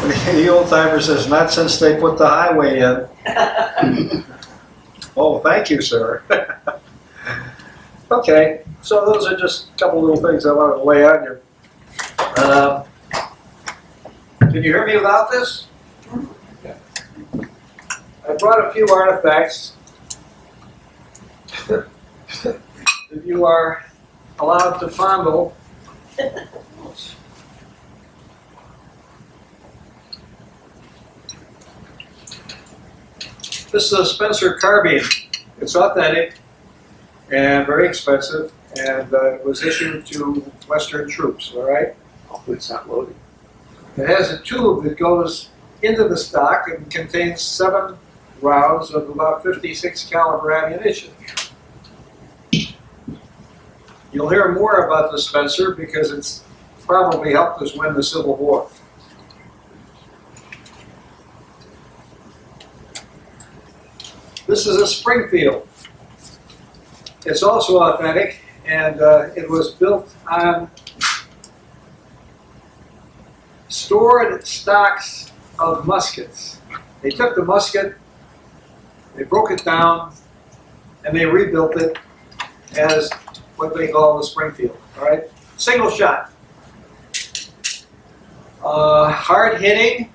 The old timer says, not since they put the highway in. Oh, thank you, sir. Okay, so those are just a couple little things I wanted to lay on you. Can you hear me without this? Yeah. I brought a few artifacts that you are allowed to fondle. This is a Spencer carbine. It's authentic and very expensive, and it was issued to Western troops, all right? Hopefully it's not loaded. It has a tube that goes into the stock and contains 7 rounds of about 56 caliber ammunition. You'll hear more about the Spencer because it's probably helped us win the Civil War. This is a Springfield. It's also authentic, and it was built on stored stocks of muskets. They took the musket, they broke it down, and they rebuilt it as what they call the Springfield. All right, single shot, hard hitting,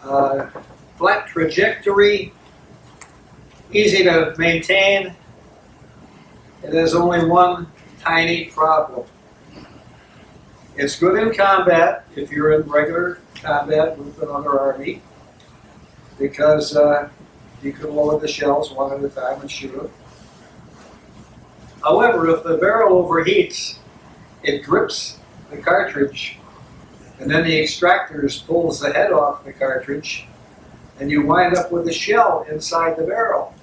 flat trajectory, easy to maintain. It has only one tiny problem. It's good in combat if you're in regular combat with another army, because you can load the shells one at a time and shoot them. However, if the barrel overheats, it grips the cartridge, and then the extractors pulls the head off the cartridge, and you wind up with a shell inside the barrel.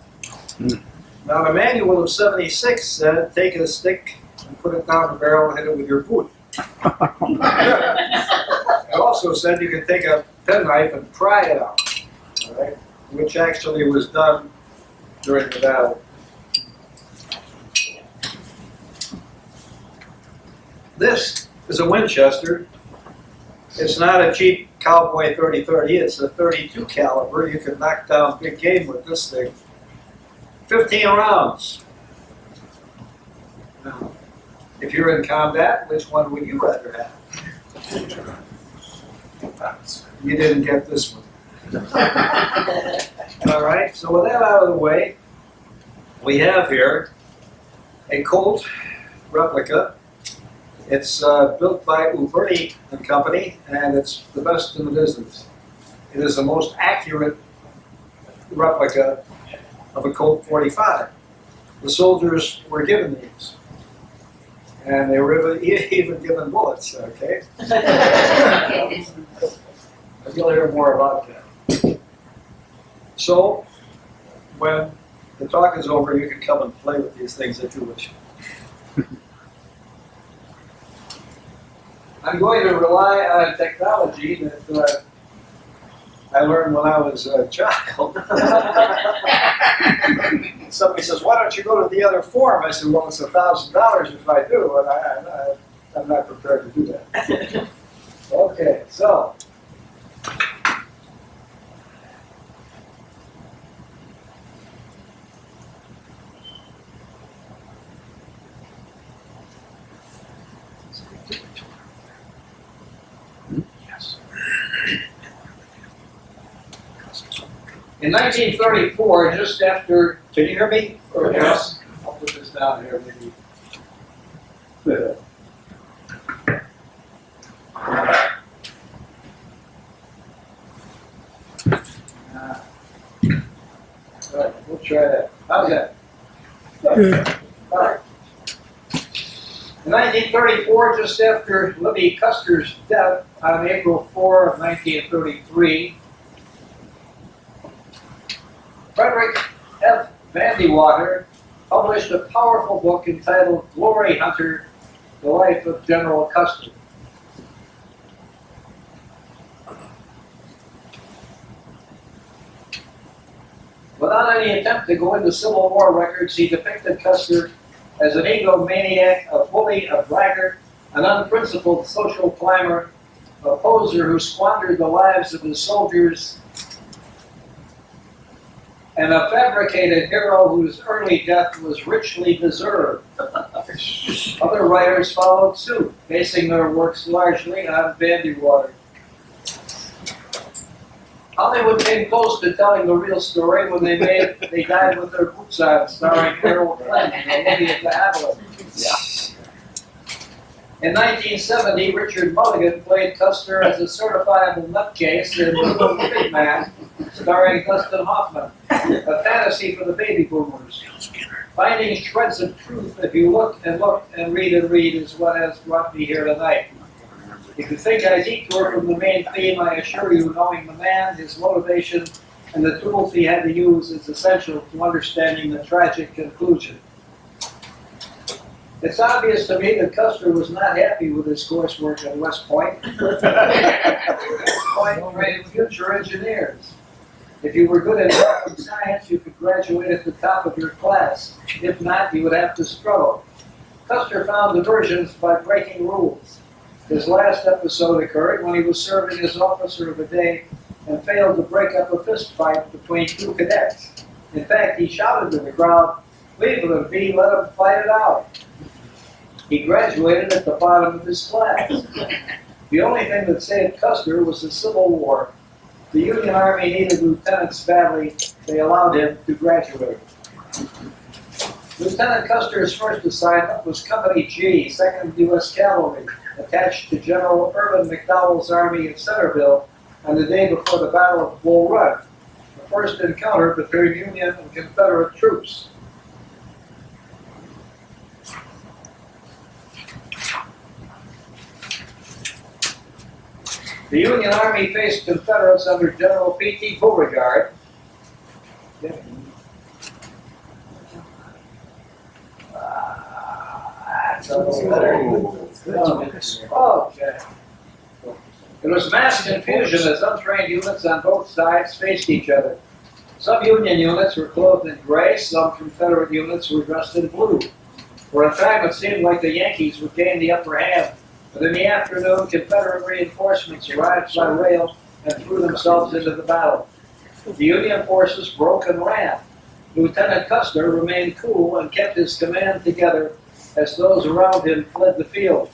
Now, the manual of 76 said, take a stick and put it down the barrel and hit it with your boot. It also said you could take a penknife and pry it out, all right, which actually was done during the battle. This is a Winchester. It's not a cheap cowboy 30-30, it's a 32 caliber. You can knock down big game with this thing. 15 rounds. Now, if you're in combat, which one would you rather have? You didn't get this one. All right, so with that out of the way, we have here a Colt replica. It's built by Uberti and Company, and it's the best in the business. It is the most accurate replica of a Colt 45. The soldiers were given these, and they were even given bullets, okay? You'll hear more about that. So, when the talk is over, you can come and play with these things if you wish. I'm going to rely on technology that I learned when I was a child. Somebody says, why don't you go to the other forum? I said, well, it's $1,000 if I do, and I'm not prepared to do that. Okay, so. In 1934, just after, can you hear me? Or yes. I'll put this down here, maybe. We'll try that. How's that? Yeah. All right. In 1934, just after Libby Custer's death on April 4 of 1933, Frederick F. Vandewater published a powerful book entitled Glory Hunter, The Life of General Custer. Without any attempt to go into Civil War records, he depicted Custer as an egomaniac, a bully, a braggart, an unprincipled social climber, a poser who squandered the lives of his soldiers, and a fabricated hero whose early death was richly deserved. Other writers followed suit, basing their works largely on bandy water. Hollywood came close to telling the real story when they died with their boots on, starring Harold Flynn and Olivia de Havilland. In 1970, Richard Mulligan played Custer as a certifiable nutcase in Little Big Man, starring Dustin Hoffman, a fantasy for the baby boomers. Finding shreds of truth if you look and read is what has brought me here tonight. If you think I detour from the main theme, I assure you, knowing the man, his motivation, and the tools he had to use is essential to understanding the tragic conclusion. It's obvious to me that Custer was not happy with his coursework at West Point. West Point trained future engineers. If you were good at math and science, you could graduate at the top of your class. If not, you would have to struggle. Custer found diversions by breaking rules. His last episode occurred when he was serving as officer of the day and failed to break up a fist fight between two cadets. In fact, he shouted to the crowd, "Leave them be, let them fight it out." He graduated at the bottom of his class. The only thing that saved Custer was the Civil War. The Union Army needed lieutenants badly. They allowed him to graduate. Lieutenant Custer's first assignment was Company G, 2nd U.S. Cavalry, attached to General Irvin McDowell's army at Centerville on the day before the Battle of Bull Run, the first encounter between Union and Confederate troops. The Union Army faced Confederates under General P.T. Beauregard. Okay. There was mass confusion as untrained units on both sides faced each other. Some Union units were clothed in gray, some Confederate units were dressed in blue. For a time it seemed like the Yankees would gain the upper hand. But in the afternoon, Confederate reinforcements arrived by rail and threw themselves into the battle. The Union forces broke and ran. Lieutenant Custer remained cool and kept his command together as those around him fled the field.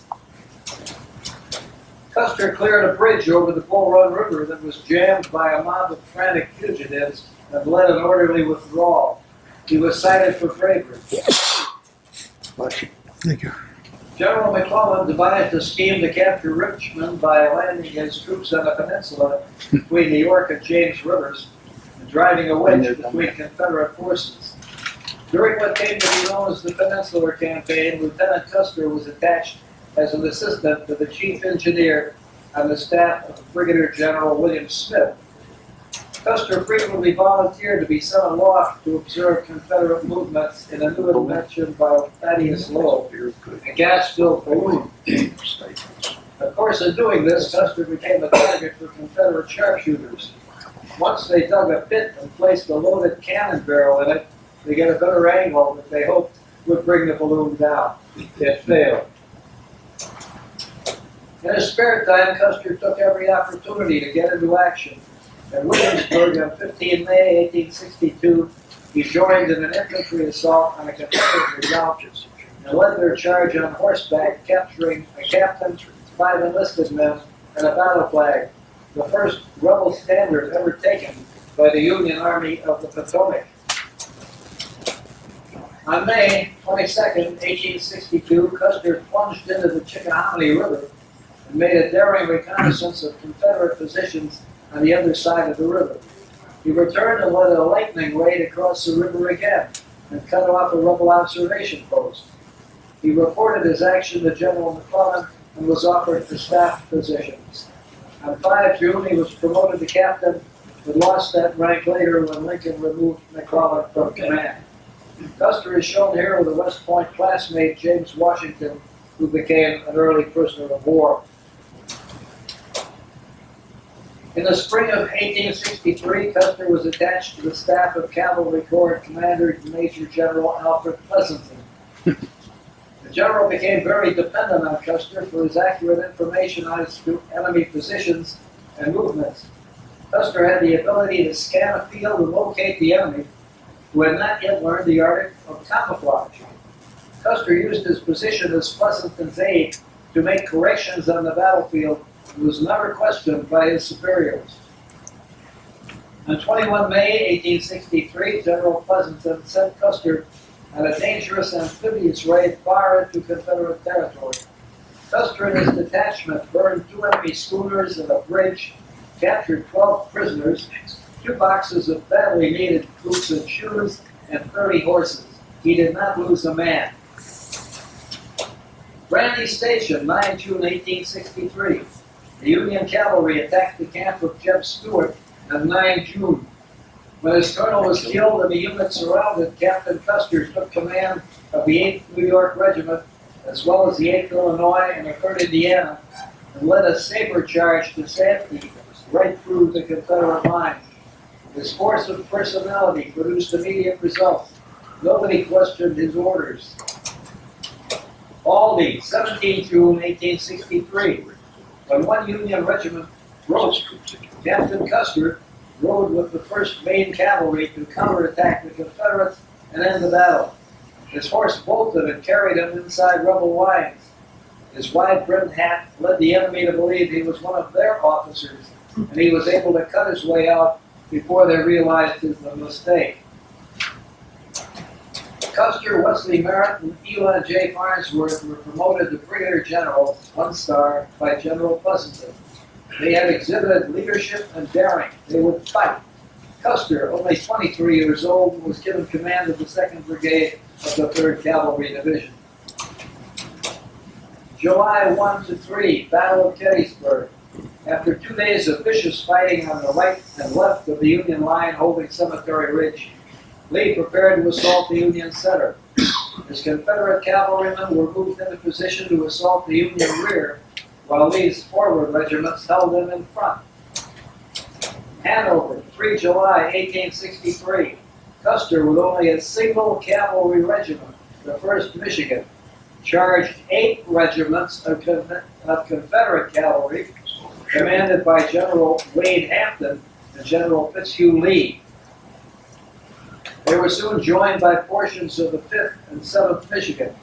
Custer cleared a bridge over the Bull Run River that was jammed by a mob of frantic fugitives and led an orderly withdrawal. He was cited for bravery. Thank you. General McClellan devised a scheme to capture Richmond by landing his troops on a peninsula between the York and James Rivers and driving a wedge between Confederate forces. During what came to be known as the Peninsular Campaign, Lieutenant Custer was attached as an assistant to the chief engineer on the staff of Brigadier General William Smith. Custer frequently volunteered to be sent aloft to observe Confederate movements in a new invention by Thaddeus Lowe, a gas-filled balloon. Of course, in doing this, Custer became a target for Confederate sharpshooters. Once they dug a pit and placed a loaded cannon barrel in it, they get a better angle that they hoped would bring the balloon down. It failed. In his spare time, Custer took every opportunity to get into action. At Williamsburg on 15 May 1862, he joined in an infantry assault on a Confederate redoubt and led their charge on horseback, capturing a captain, 5 enlisted men, and a battle flag, the first rebel standard ever taken by the Union Army of the Potomac. On May 22, 1862, Custer plunged into the Chickahominy River and made a daring reconnaissance of Confederate positions on the other side of the river. He returned and led a lightning raid across the river again and cut off a rebel observation post. He reported his action to General McClellan and was offered the staff positions. On 5 June, he was promoted to captain, but lost that rank later when Lincoln removed McClellan from command. Custer is shown here with a West Point classmate, James Washington, who became an early prisoner of war. In the spring of 1863, Custer was attached to the staff of Cavalry Corps Commander Major General Alfred Pleasanton. The The general became very dependent on Custer for his accurate information on his enemy positions and movements. Custer had the ability to scan a field and locate the enemy, who had not yet learned the art of camouflage. Custer used his position as Pleasanton's aide to make corrections on the battlefield and was never questioned by his superiors. On 21 May 1863, General Pleasanton sent Custer on a dangerous amphibious raid far into Confederate territory. Custer and his detachment burned 2 enemy schooners and a bridge, captured 12 prisoners, 2 boxes of badly needed boots and shoes, and 30 horses. He did not lose a man. Brandy Station, 9 June 1863. The Union cavalry attacked the camp of Jeb Stuart on 9 June. When his colonel was killed and the unit surrounded, Captain Custer took command of the 8th New York Regiment, as well as the 8th Illinois and the 3rd Indiana, and led a saber charge to safety right through the Confederate lines. His force of personality produced immediate results. Nobody questioned his orders. Aldie, 17 June 1863. When one Union regiment broke, Captain Custer rode with the 1st Maine Cavalry to counterattack the Confederates and end the battle. His horse bolted and carried him inside rebel lines. His wide-brimmed hat led the enemy to believe he was one of their officers, and he was able to cut his way out before they realized his mistake. Custer, Wesley Merritt, and Elon J. Farnsworth were promoted to Brigadier General, 1 star, by General Pleasanton. They had exhibited leadership and daring. They would fight. Custer, only 23 years old, was given command of the 2nd Brigade of the 3rd Cavalry Division. July 1 to 3, Battle of Gettysburg. After 2 days of vicious fighting on the right and left of the Union line holding Cemetery Ridge, Lee prepared to assault the Union center. His Confederate cavalrymen were moved into position to assault the Union rear, while Lee's forward regiments held them in front. Hanover, 3 July 1863. Custer, with only a single cavalry regiment, the 1st Michigan, charged 8 regiments of Confederate cavalry, commanded by General Wade Hampton and General Fitzhugh Lee. They were soon joined by portions of the 5th and 7th Michigan.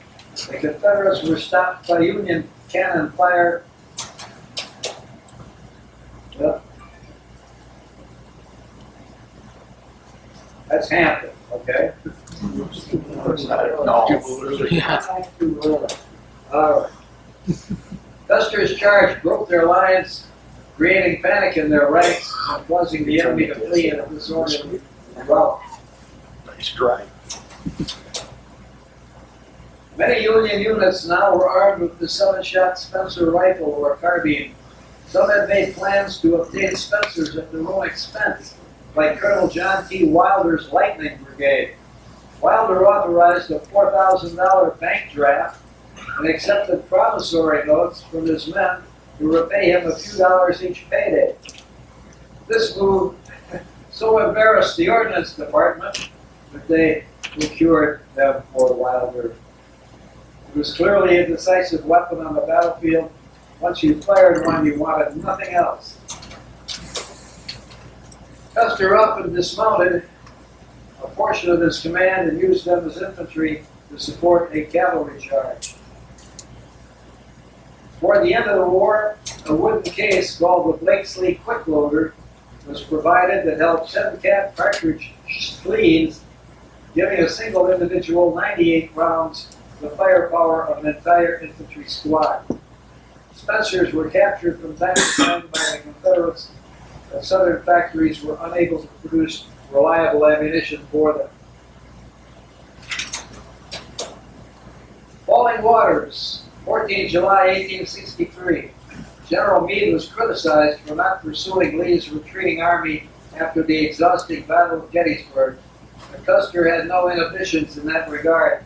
The Confederates were stopped by Union cannon fire. That's Hampton, okay? All right. Custer's charge broke their lines, creating panic in their ranks and causing the enemy to flee in a disorderly rout. Nice drive. Many Union units now were armed with the 7-shot Spencer rifle or carbine. Some had made plans to obtain Spencers at their own expense, like Colonel John T. Wilder's Lightning Brigade. Wilder authorized a $4,000 bank draft and accepted promissory notes from his men to repay him a few dollars each payday. This move so embarrassed the Ordnance Department that they procured them for Wilder. It was clearly a decisive weapon on the battlefield. Once you fired one, you wanted nothing else. Custer up and dismounted a portion of his command and used them as infantry to support a cavalry charge. Toward the end of the war, a wooden case called the Blakesley Quick Loader was provided that held 10 cartridge sleeves, giving a single individual 98 rounds, the firepower of an entire infantry squad. Spencers were captured from time to time by the Confederates, and southern factories were unable to produce reliable ammunition for them. Falling Waters, 14 July 1863. General Meade was criticized for not pursuing Lee's retreating army after the exhausting Battle of Gettysburg, and Custer had no inhibitions in that regard.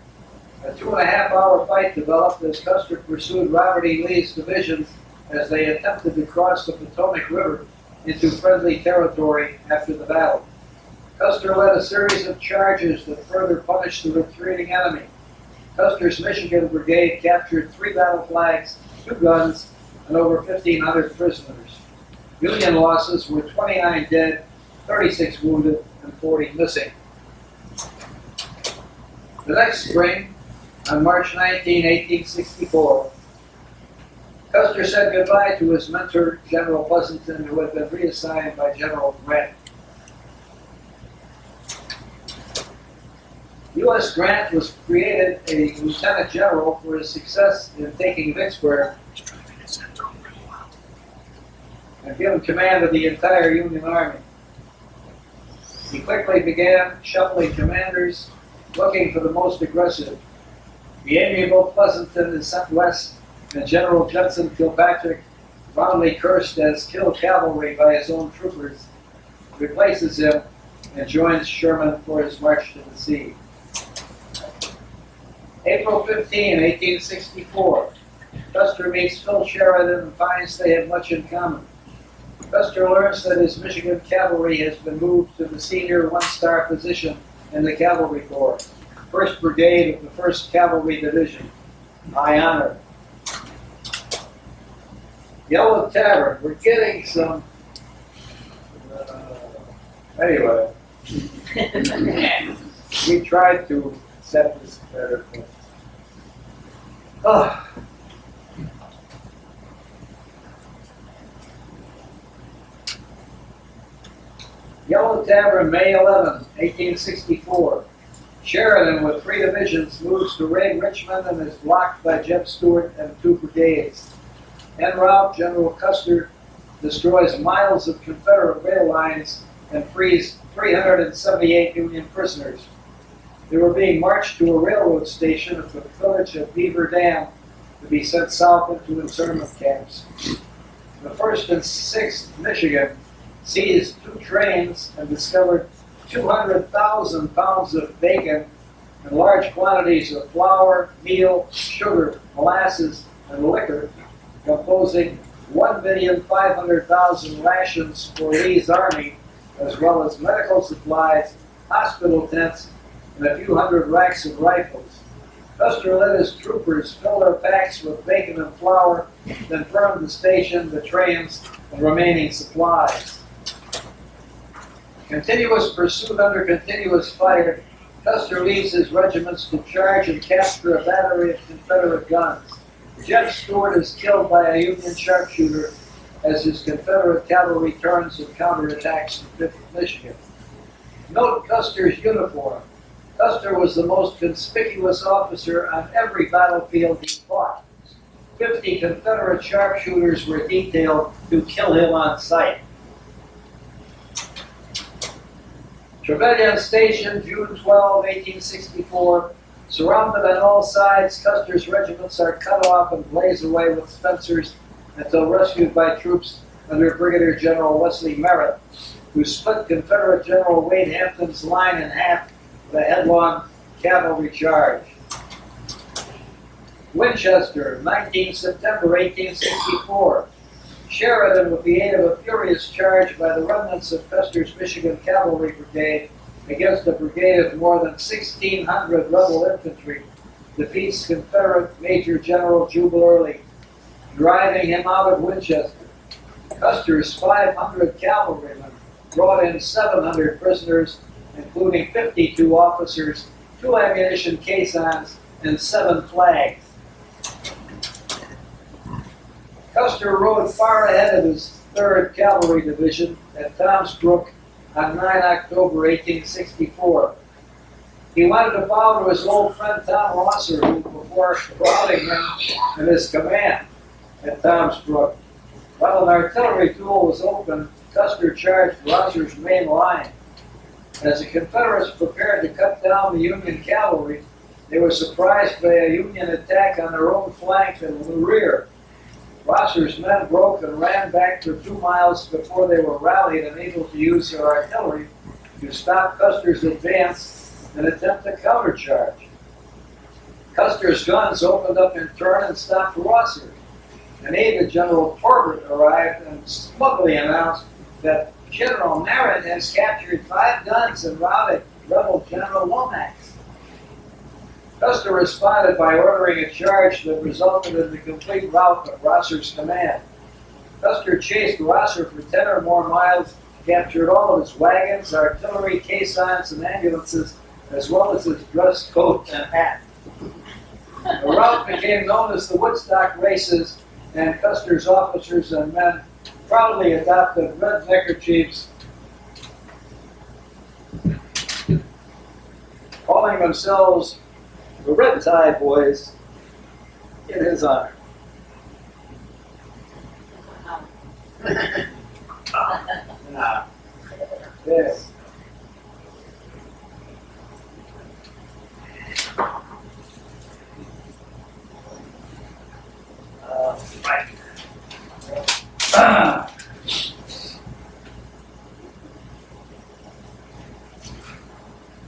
A 2.5-hour fight developed as Custer pursued Robert E. Lee's divisions as they attempted to cross the Potomac River into friendly territory after the battle. Custer led a series of charges that further punished the retreating enemy. Custer's Michigan Brigade captured 3 battle flags, 2 guns, and over 1,500 prisoners. Union losses were 29 dead, 36 wounded, and 40 missing. The next spring, on March 19, 1864, Custer said goodbye to his mentor, General Pleasanton, who had been reassigned by General Grant. U.S. Grant was created a lieutenant general for his success in taking Vicksburg and given command of the entire Union Army. He quickly began shuffling commanders, looking for the most aggressive. The amiable Pleasanton is sent west, and General Judson Kilpatrick, roundly cursed as killed cavalry by his own troopers, replaces him and joins Sherman for his march to the sea. April 15, 1864, Custer meets Phil Sheridan and finds they have much in common. Custer learns that his Michigan cavalry has been moved to the senior one-star position in the Cavalry Corps, 1st Brigade of the 1st Cavalry Division. High honor. Yellow Tavern, we're getting some... anyway. We tried to set this better. Oh. Yellow Tavern, May 11, 1864. Sheridan, with 3 divisions, moves to raid Richmond and is blocked by Jeb Stuart and 2 brigades. En route, General Custer destroys miles of Confederate rail lines and frees 378 Union prisoners. They were being marched to a railroad station at the village of Beaver Dam to be sent south into internment camps. The 1st and 6th Michigan seized 2 trains and discovered 200,000 pounds of bacon and large quantities of flour, meal, sugar, molasses, and liquor, composing 1,500,000 rations for Lee's army, as well as medical supplies, hospital tents, and a few hundred racks of rifles. Custer let his troopers fill their packs with bacon and flour, then burned the station, the trains, and remaining supplies. Continuous pursuit under continuous fire, Custer leads his regiments to charge and capture a battery of Confederate guns. Jeb Stuart is killed by a Union sharpshooter as his Confederate cavalry turns and counterattacks the 5th Michigan. Note Custer's uniform. Custer was the most conspicuous officer on every battlefield he fought. 50 Confederate sharpshooters were detailed to kill him on sight. Trevelyan Station, June 12, 1864. Surrounded on all sides, Custer's regiments are cut off and blaze away with Spencers until rescued by troops under Brigadier General Wesley Merritt, who split Confederate General Wade Hampton's line in half with a headlong cavalry charge. Winchester, 19 September 1864. Sheridan, with the aid of a furious charge by the remnants of Custer's Michigan Cavalry Brigade against a brigade of more than 1,600 rebel infantry, defeats Confederate Major General Jubal Early, driving him out of Winchester. Custer's 500 cavalrymen brought in 700 prisoners, including 52 officers, 2 ammunition caissons, and 7 flags. Custer rode far ahead of his 3rd Cavalry Division at Tom's Brook on 9 October 1864. He wanted to bow to his old friend Tom Rosser, who, before routing him in his command at Tom's Brook. While an artillery duel was open, Custer charged Rosser's main line. As the Confederates prepared to cut down the Union cavalry, they were surprised by a Union attack on their own flank and the rear. Rosser's men broke and ran back for 2 miles before they were rallied and able to use their artillery to stop Custer's advance and attempt a countercharge. Custer's guns opened up in turn and stopped Rosser. An aide to General Torbert arrived and smugly announced that General Merritt has captured 5 guns and routed rebel General Lomax. Custer responded by ordering a charge that resulted in the complete rout of Rosser's command. Custer chased Rosser for 10 or more miles, captured all of his wagons, artillery, caissons, and ambulances, as well as his dress coat and hat. The rout became known as the Woodstock Races, and Custer's officers and men proudly adopted red neckerchiefs, calling themselves the Red Tie Boys in his honor. Yes. Right.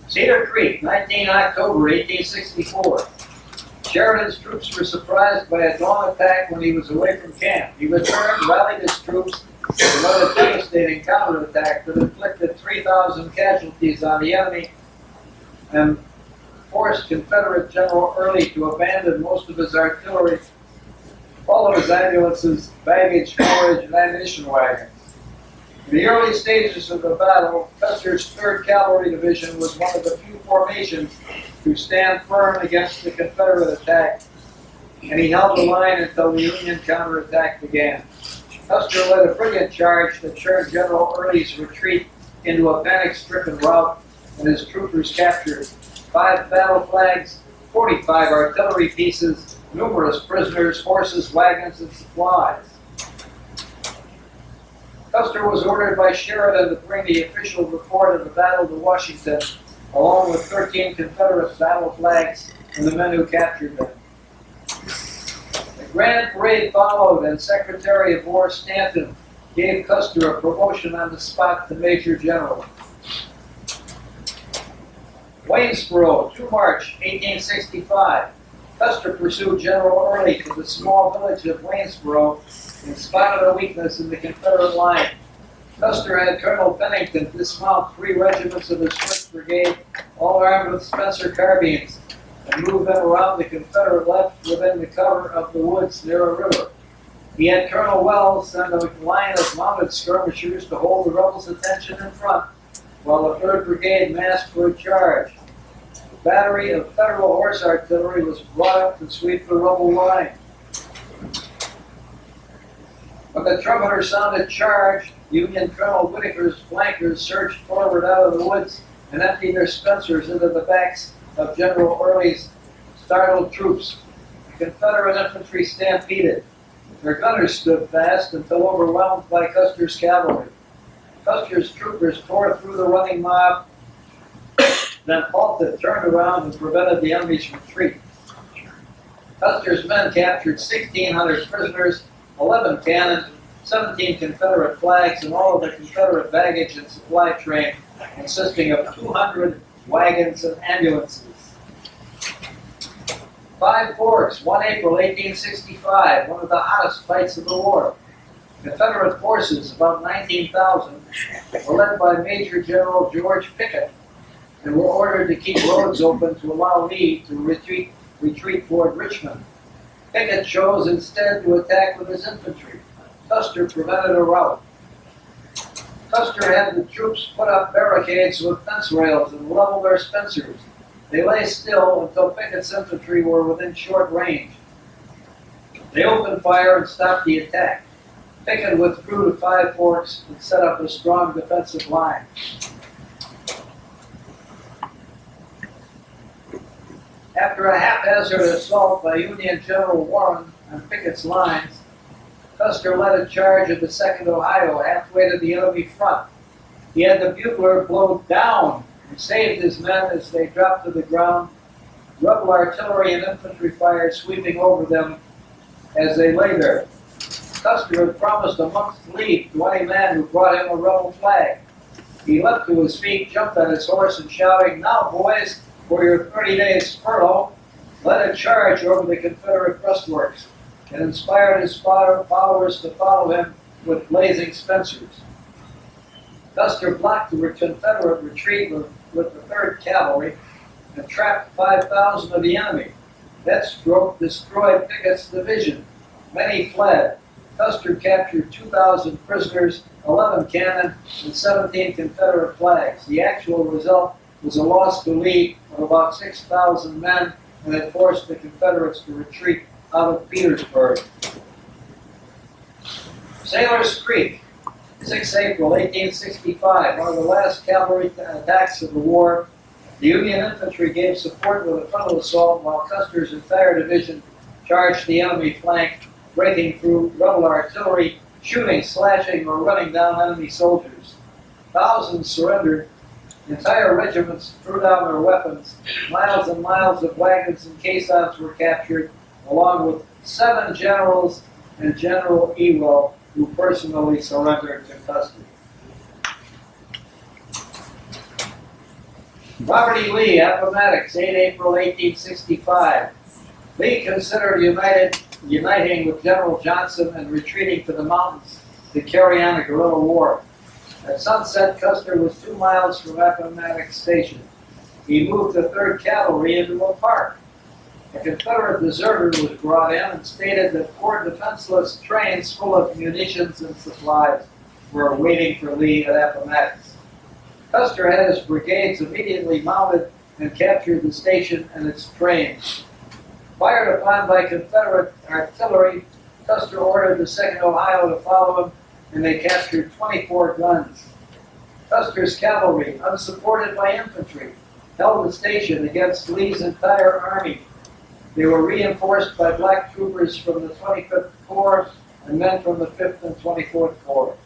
Cedar Creek, 19 October 1864. Sheridan's troops were surprised by a dawn attack when he was away from camp. He returned, rallied his troops, and led a devastating counterattack that inflicted 3,000 casualties on the enemy and forced Confederate General Early to abandon most of his artillery, all of his ambulances, baggage, forage, and ammunition wagons. In the early stages of the battle, Custer's 3rd Cavalry Division was one of the few formations to stand firm against the Confederate attack, and he held the line until the Union counterattack began. Custer led a brilliant charge that turned General Early's retreat into a panic-stricken rout, and his troopers captured 5 battle flags, 45 artillery pieces, numerous prisoners, horses, wagons, and supplies. Custer was ordered by Sheridan to bring the official report of the battle to Washington, along with 13 Confederate battle flags and the men who captured them. The grand parade followed, and Secretary of War Stanton gave Custer a promotion on the spot to Major General. Waynesboro, 2 March 1865. Custer pursued General Early to the small village of Waynesboro and spotted a weakness in the Confederate line. Custer had Colonel Bennington dismount 3 regiments of his 1st Brigade, all armed with Spencer carbines, and move them around the Confederate left within the cover of the woods near a river. He had Colonel Wells send a line of mounted skirmishers to hold the rebels' attention in front, while the 3rd Brigade massed for a charge. A battery of Federal horse artillery was brought up to sweep the rebel line. When the trumpeter sounded charge, Union Colonel Whitaker's flankers surged forward out of the woods and emptied their Spencers into the backs of General Early's startled troops. The Confederate infantry stampeded. Their gunners stood fast until overwhelmed by Custer's cavalry. Custer's troopers tore through the running mob, then halted, turned around, and prevented the enemy's retreat. Custer's men captured 1,600 prisoners, 11 cannon, 17 Confederate flags, and all of the Confederate baggage and supply train, consisting of 200 wagons and ambulances. 5 Forks, 1 April 1865, one of the hottest fights of the war. Confederate forces, about 19,000, were led by Major General George Pickett and were ordered to keep roads open to allow Lee to retreat toward Richmond. Pickett chose instead to attack with his infantry. Custer prevented a rout. Custer had the troops put up barricades with fence rails and level their Spencers. They lay still until Pickett's infantry were within short range. They opened fire and stopped the attack. Pickett withdrew to 5 Forks and set up a strong defensive line. After a haphazard assault by Union General Warren on Pickett's lines, Custer led a charge of the 2nd Ohio halfway to the enemy front. He had the bugler blow down and saved his men as they dropped to the ground, rebel artillery and infantry fire sweeping over them as they lay there. Custer had promised a month's leave to any man who brought him a rebel flag. He leapt to his feet, jumped on his horse, and shouting, "Now, boys, for your 30 days furlough," led a charge over the Confederate breastworks and inspired his followers to follow him with blazing Spencers. Custer blocked the Confederate retreat with the 3rd Cavalry, and trapped 5,000 of the enemy. That stroke destroyed Pickett's division. Many fled. Custer captured 2,000 prisoners, 11 cannon, and 17 Confederate flags. The actual result was a loss to Lee of about 6,000 men, and it forced the Confederates to retreat out of Petersburg. Sailor's Creek, 6 April 1865, one of the last cavalry attacks of the war. The Union infantry gave support with a frontal assault while Custer's entire division charged the enemy flank, breaking through rebel artillery, shooting, slashing, or running down enemy soldiers. Thousands surrendered. Entire regiments threw down their weapons. Miles and miles of wagons and caissons were captured, along with 7 generals and General Ewell, who personally surrendered to Custer. Robert E. Lee, Appomattox, 8 April 1865. Lee considered uniting with General Johnson and retreating to the mountains to carry on a guerrilla war. At sunset, Custer was 2 miles from Appomattox Station. He moved the 3rd Cavalry into a park. A Confederate deserter was brought in and stated that 4 defenseless trains full of munitions and supplies were waiting for Lee at Appomattox. Custer had his brigades immediately mounted and captured the station and its trains. Fired upon by Confederate artillery, Custer ordered the 2nd Ohio to follow him, and they captured 24 guns. Custer's cavalry, unsupported by infantry, held the station against Lee's entire army. They were reinforced by black troopers from the 25th Corps and men from the 5th and 24th Corps.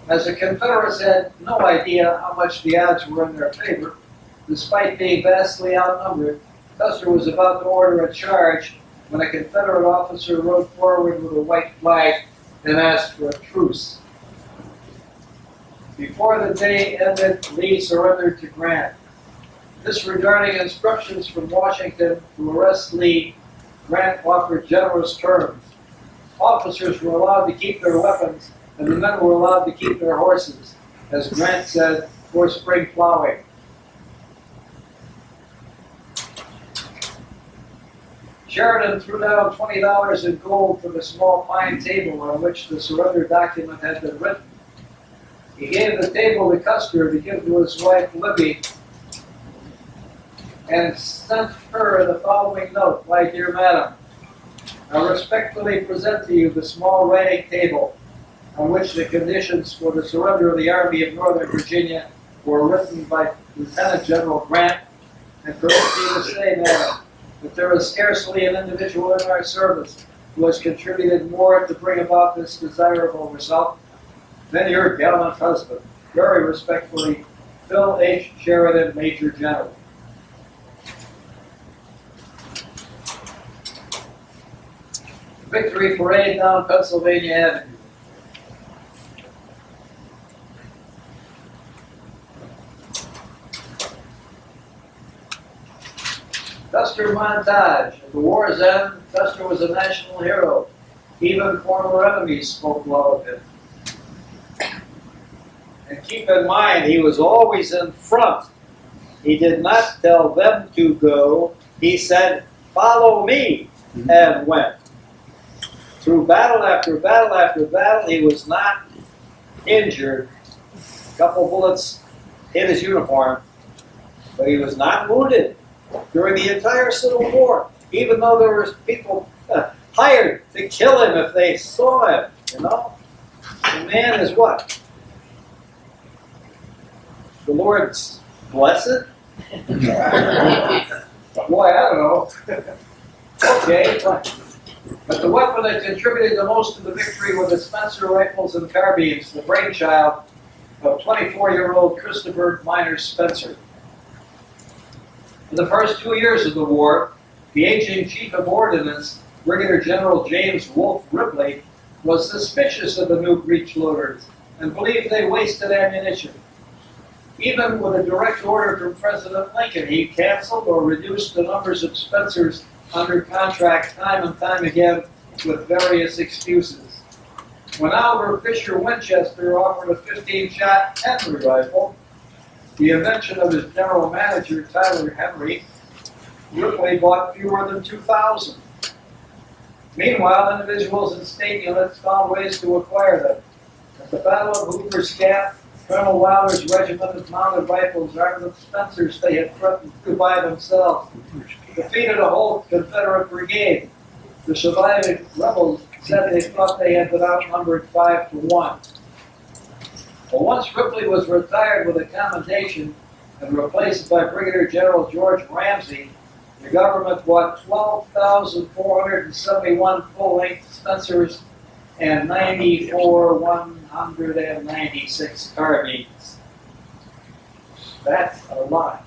As the Confederates had no idea how much the odds were in their favor, despite being vastly outnumbered, Custer was about to order a charge when a Confederate officer rode forward with a white flag and asked for a truce. Before the day ended, Lee surrendered to Grant. Disregarding instructions from Washington to arrest Lee, Grant offered generous terms. Officers were allowed to keep their weapons, and the men were allowed to keep their horses, as Grant said, for spring plowing. Sheridan threw down $20 in gold for the small pine table on which the surrender document had been written. He gave the table to Custer to give to his wife Libby and sent her the following note: "My dear madam, I respectfully present to you the small writing table on which the conditions for the surrender of the Army of Northern Virginia were written by Lieutenant General Grant, and permit me to say, madam, that there is scarcely an individual in our service who has contributed more to bring about this desirable result than your gallant husband. Very respectfully, Phil H. Sheridan, Major General." Victory parade down Pennsylvania Avenue. Custer montage. At the war's end, Custer was a national hero. Even former enemies spoke well of him. And keep in mind, he was always in front. He did not tell them to go. He said, "Follow me," and went. Through battle after battle after battle, he was not injured. A couple bullets hit his uniform, but he was not wounded during the entire Civil War, even though there were people hired to kill him if they saw him, you know? The man is what? The Lord's blessed? Boy, I don't know. Okay, fine. But the weapon that contributed the most to the victory were the Spencer rifles and carbines, the brainchild of 24-year-old Christopher Minor Spencer. In the first 2 years of the war, the aging chief of ordnance, Brigadier General James Wolfe Ripley, was suspicious of the new breech loaders and believed they wasted ammunition. Even with a direct order from President Lincoln, he canceled or reduced the numbers of Spencers under contract time and time again with various excuses. When Oliver Fisher Winchester offered a 15-shot Henry rifle, the invention of his general manager, Tyler Henry, Ripley bought fewer than 2,000. Meanwhile, individuals and state units found ways to acquire them. At the Battle of Hoover's Gap, Colonel Wilder's regiment of mounted rifles armed with Spencers they had threatened to buy themselves defeated a whole Confederate brigade. The surviving rebels said they thought they had been outnumbered 5-1. But once Ripley was retired with a commendation and replaced by Brigadier General George Ramsey, the government bought 12,471 full-length Spencers and 94,196 carbines. That's a lot.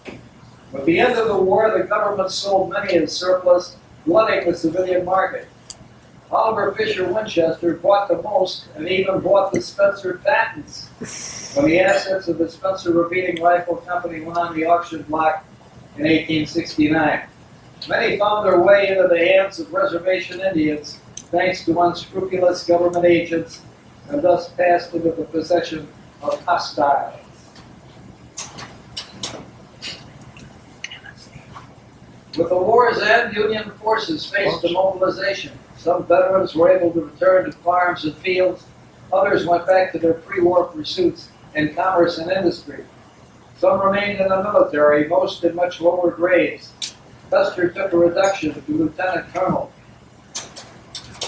With the end of the war, the government sold many in surplus, flooding the civilian market. Oliver Fisher Winchester bought the most and even bought the Spencer patents when the assets of the Spencer Repeating Rifle Company went on the auction block in 1869. Many found their way into the hands of Reservation Indians thanks to unscrupulous government agents and thus passed into the possession of hostiles. With the war's end, Union forces faced demobilization. Some veterans were able to return to farms and fields. Others went back to their pre-war pursuits in commerce and industry. Some remained in the military, most in much lower grades. Custer took a reduction to lieutenant colonel.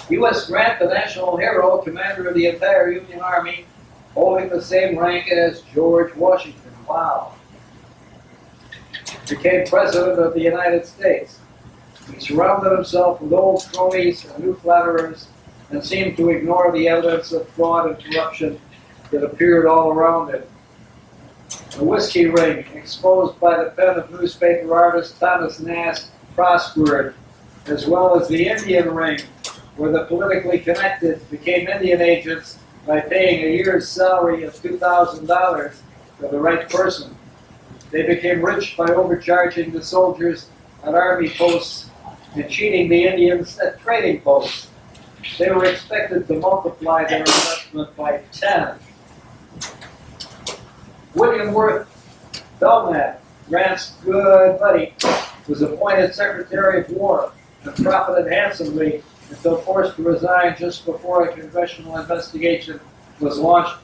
U.S. Grant, the national hero, commander of the entire Union Army, holding the same rank as George Washington. Wow. Became president of the United States. He surrounded himself with old cronies and new flatterers and seemed to ignore the evidence of fraud and corruption that appeared all around him. The whiskey ring, exposed by the pen of newspaper artist Thomas Nass, prospered, as well as the Indian ring, where the politically connected became Indian agents by paying a year's salary of $2,000 for the right person. They became rich by overcharging the soldiers at army posts and cheating the Indians at trading posts. They were expected to multiply their investment by 10. William Worth Belknap, Grant's good buddy, was appointed Secretary of War and profited handsomely until forced to resign just before a congressional investigation was launched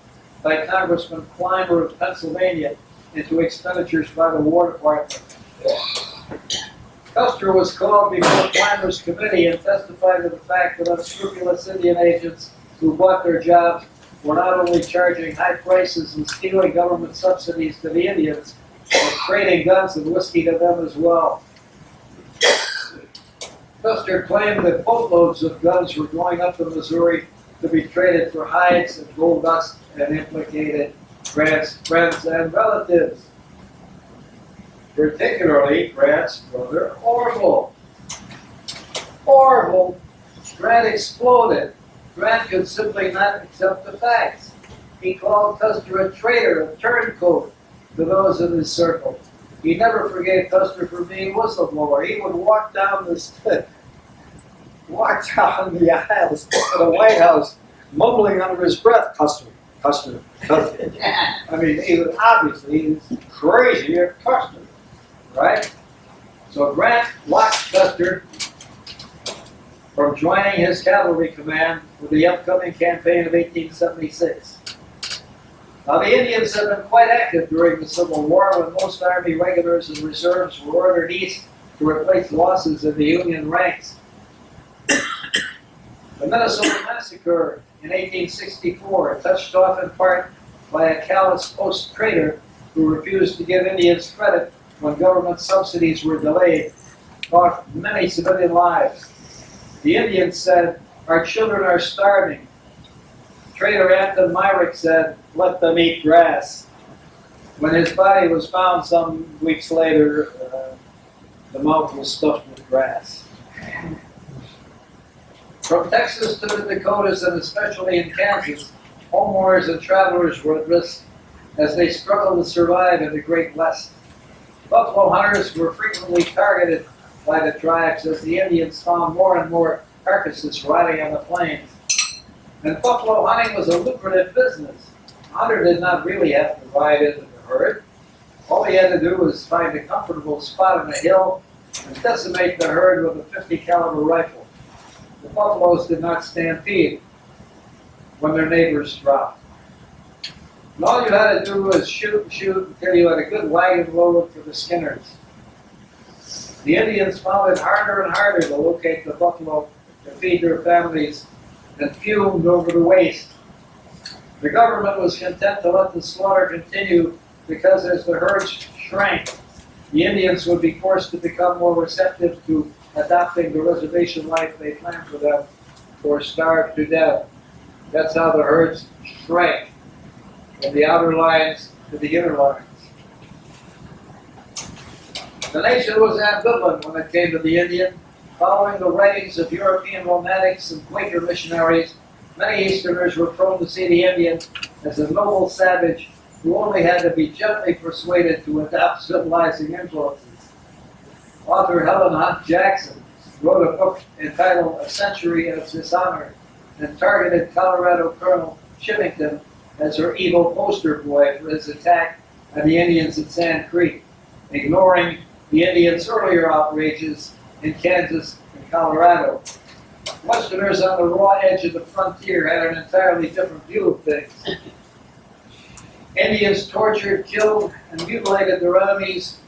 by Congressman Clymer of Pennsylvania into expenditures by the War Department. Custer was called before Clymer's committee and testified to the fact that unscrupulous Indian agents who bought their jobs were not only charging high prices and stealing government subsidies to the Indians, but trading guns and whiskey to them as well. Custer claimed that boatloads of guns were going up the Missouri to be traded for hides and gold dust and implicated Grant's friends and relatives. Particularly Grant's brother Orville. Orville! Grant exploded. Grant could simply not accept the facts. He called Custer a traitor, a turncoat to those in his circle. He never forgave Custer for being a whistleblower. He would walk down the aisles of the White House, mumbling under his breath, Custer. I mean, he was crazy at Custer, right? So Grant blocked Custer from joining his cavalry command for the upcoming campaign of 1876. Now, the Indians had been quite active during the Civil War when most Army regulars and reserves were ordered east to replace losses in the Union ranks. The Minnesota Massacre in 1864, touched off in part by a callous post-trader who refused to give Indians credit when government subsidies were delayed, cost many civilian lives. The Indians said, "Our children are starving." Trader Anton Myrick said, "Let them eat grass." When his body was found some weeks later, the mouth was stuffed with grass. From Texas to the Dakotas, and especially in Kansas, homeowners and travelers were at risk as they struggled to survive in the Great West. Buffalo hunters were frequently targeted by the tribes as the Indians found more and more carcasses rotting on the plains. And buffalo hunting was a lucrative business. A hunter did not really have to ride into the herd. All he had to do was find a comfortable spot on a hill and decimate the herd with a 50 caliber rifle. The buffaloes did not stampede when their neighbors dropped. And all you had to do was shoot and shoot until you had a good wagon load for the skinners. The Indians found it harder and harder to locate the buffalo to feed their families and fumed over the waste. The government was content to let the slaughter continue because as the herds shrank, the Indians would be forced to become more receptive to adopting the reservation life they planned for them or starve to death. That's how the herds shrank from the outer lines to the inner lines. The nation was ambivalent when it came to the Indian. Following the writings of European romantics and Quaker missionaries, many Easterners were prone to see the Indian as a noble savage who only had to be gently persuaded to adopt civilizing influences. Author Helen Hunt Jackson wrote a book entitled A Century of Dishonor and targeted Colorado Colonel Chivington as her evil poster boy for his attack on the Indians at Sand Creek, ignoring the Indians' earlier outrages in Kansas and Colorado. Westerners on the raw edge of the frontier had an entirely different view of things. Indians tortured, killed, and mutilated their enemies,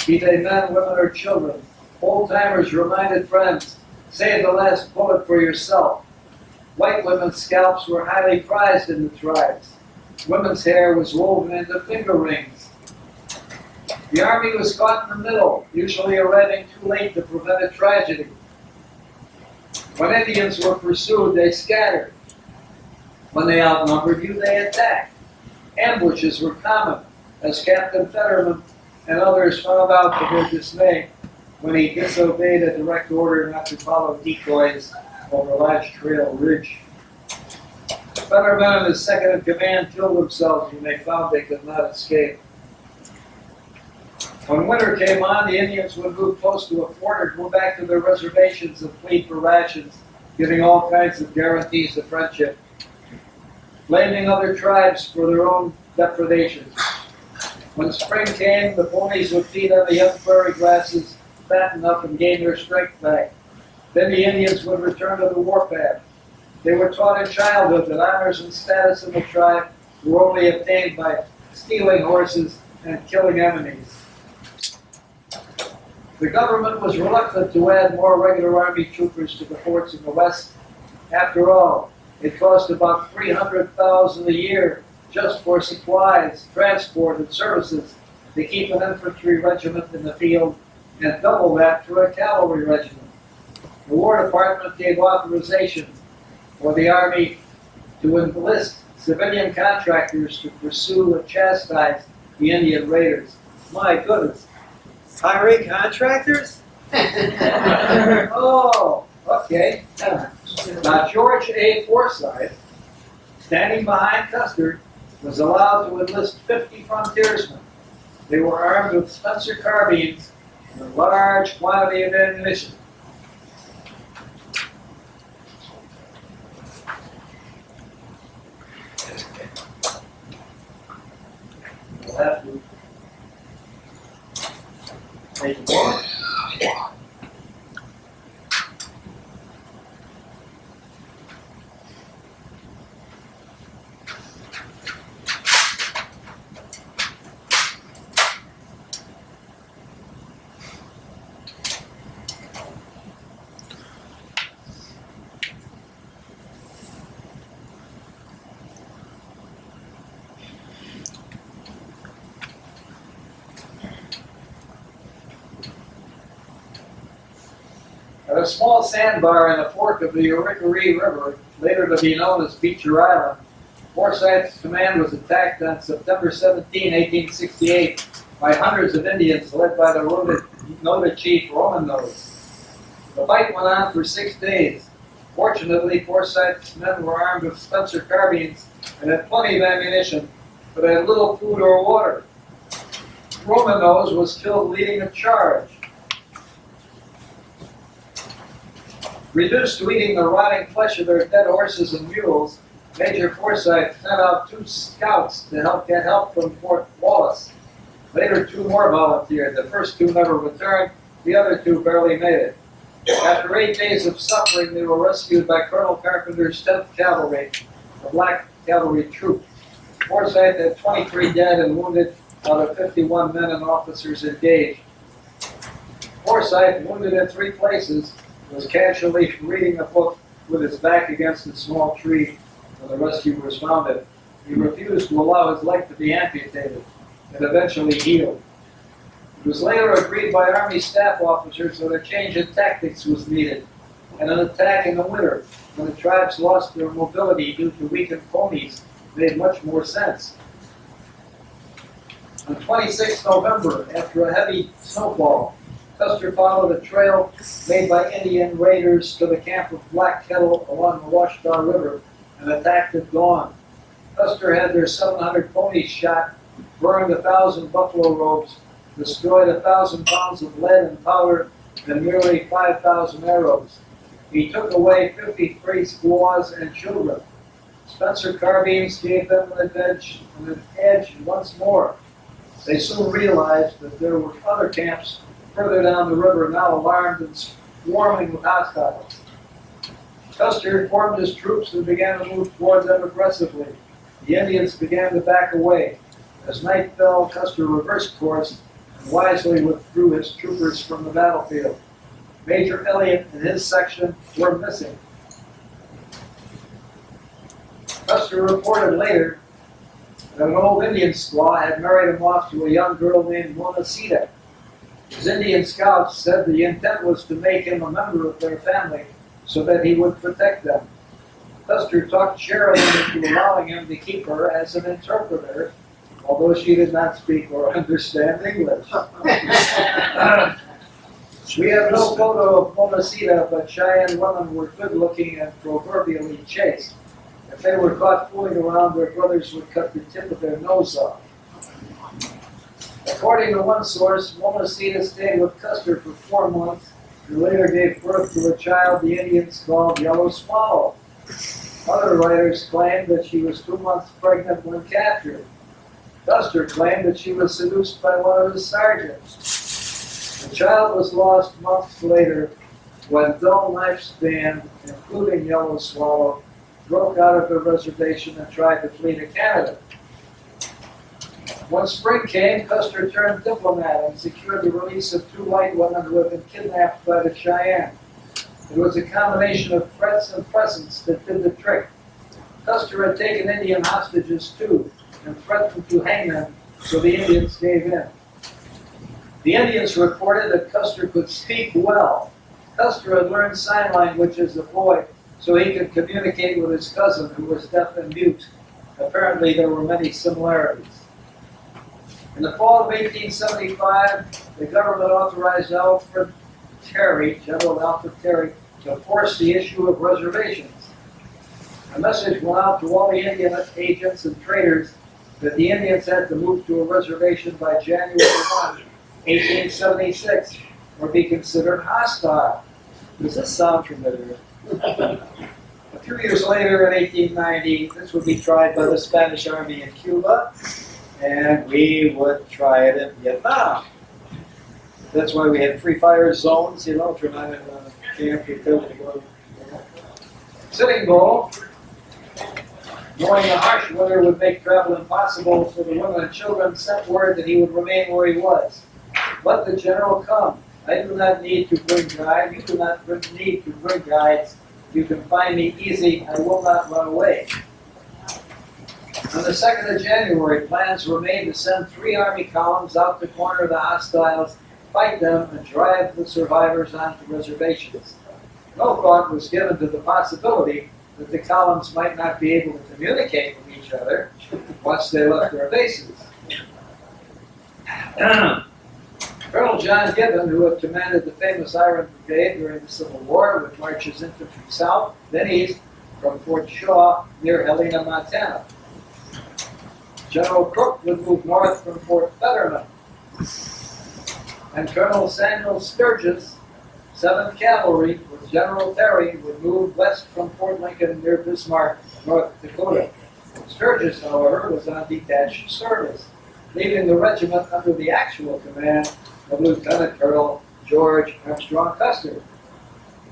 be they men, women, or children. Old-timers reminded friends, save the last bullet for yourself. White women's scalps were highly prized in the tribes. Women's hair was woven into finger rings. The army was caught in the middle, usually arriving too late to prevent a tragedy. When Indians were pursued, they scattered. When they outnumbered you, they attacked. Ambushes were common, as Captain Fetterman and others found out to their dismay when he disobeyed a direct order not to follow decoys over Lodge Trail Ridge. Fetterman and his second in command killed themselves when they found they could not escape. When winter came on, the Indians would move close to a fort or go back to their reservations and plead for rations, giving all kinds of guarantees of friendship, blaming other tribes for their own depredations. When spring came, the ponies would feed on the young prairie grasses, fatten up, and gain their strength back. Then the Indians would return to the warpath. They were taught in childhood that honors and status in the tribe were only obtained by stealing horses and killing enemies. The government was reluctant to add more regular army troopers to the forts in the west. After all, it cost about $300,000 a year just for supplies, transport, and services to keep an infantry regiment in the field, and double that for a cavalry regiment. The War Department gave authorization for the Army to enlist civilian contractors to pursue and chastise the Indian raiders. My goodness. Hiring contractors? Oh, okay. Now, George A. Forsyth, standing behind Custer, was allowed to enlist 50 frontiersmen. They were armed with Spencer carbines and a large quantity of ammunition. We'll have to take a walk. At a small sandbar in the fork of the Uricary River, later to be known as Beecher Island, Forsyth's command was attacked on September 17, 1868, by hundreds of Indians led by the noted chief Roman Nose. The fight went on for 6 days. Fortunately, Forsyth's men were armed with Spencer carbines and had plenty of ammunition, but had little food or water. Roman Nose was killed leading a charge. Reduced to eating the rotting flesh of their dead horses and mules, Major Forsyth sent out 2 scouts to get help from Fort Wallace. Later, 2 more volunteered. The first 2 never returned. The other 2 barely made it. After 8 days of suffering, they were rescued by Colonel Carpenter's 10th Cavalry, a black cavalry troop. Forsyth had 23 dead and wounded out of 51 men and officers engaged. Forsyth, wounded in 3 places, was casually reading a book with his back against a small tree when the rescuers found him. He refused to allow his leg to be amputated and eventually healed. It was later agreed by Army staff officers that a change in tactics was needed, and an attack in the winter, when the tribes lost their mobility due to weakened ponies, made much more sense. On 26 November, after a heavy snowfall, Custer followed a trail made by Indian raiders to the camp of Black Kettle along the Washita River and attacked at dawn. Custer had their 700 ponies shot, burned 1,000 buffalo robes, destroyed 1,000 pounds of lead and powder, and nearly 5,000 arrows. He took away 53 squaws and children. Spencer carbines gave them an edge once more. They soon realized that there were other camps further down the river now alarmed and swarming with hostiles. Custer formed his troops and began to move toward them aggressively. The Indians began to back away. As night fell, Custer reversed course and wisely withdrew his troopers from the battlefield. Major Elliott and his section were missing. Custer reported later that an old Indian squaw had married him off to a young girl named Washita. His Indian scouts said the intent was to make him a member of their family so that he would protect them. Custer talked Sheridan into allowing him to keep her as an interpreter, although she did not speak or understand English. We have no photo of Washita, but Cheyenne women were good-looking and proverbially chaste. If they were caught fooling around, their brothers would cut the tip of their nose off. According to one source, Washita stayed with Custer for 4 months and later gave birth to a child the Indians called Yellow Swallow. Other writers claimed that she was 2 months pregnant when captured. Custer claimed that she was seduced by one of his sergeants. The child was lost months later when Dull Knife's band, including Yellow Swallow, broke out of the reservation and tried to flee to Canada. When spring came, Custer turned diplomat and secured the release of 2 white women who had been kidnapped by the Cheyenne. It was a combination of threats and presents that did the trick. Custer had taken Indian hostages too and threatened to hang them, so the Indians gave in. The Indians reported that Custer could speak well. Custer had learned sign language as a boy so he could communicate with his cousin who was deaf and mute. Apparently there were many similarities. In the fall of 1875, the government authorized Alfred Terry, General Alfred Terry, to force the issue of reservations. A message went out to all the Indian agents and traders that the Indians had to move to a reservation by January 1, 1876, or be considered hostile. Does this sound familiar? A few years later, in 1890, this would be tried by the Spanish Army in Cuba, and we would try it in Vietnam. That's why we had free fire zones, you know, if you're not in a camp, you're able to go. Sitting Bull, knowing the harsh weather would make travel impossible for the women and children, sent word that he would remain where he was. Let the general come. I do not need to bring guides. You do not need to bring guides. You can find me easy. I will not run away. On the 2nd of January, plans were made to send 3 Army columns out to corner the hostiles, fight them, and drive the survivors onto reservations. No thought was given to the possibility that the columns might not be able to communicate with each other once they left their bases. Colonel John Gibbon, who had commanded the famous Iron Brigade during the Civil War, would march his infantry south, then east, from Fort Shaw near Helena, Montana. General Crook would move north from Fort Fetterman. And Colonel Samuel Sturgis, 7th Cavalry, with General Terry, would move west from Fort Lincoln near Bismarck, North Dakota. Sturgis, however, was on detached service. leaving the regiment under the actual command of Lieutenant Colonel George Armstrong Custer.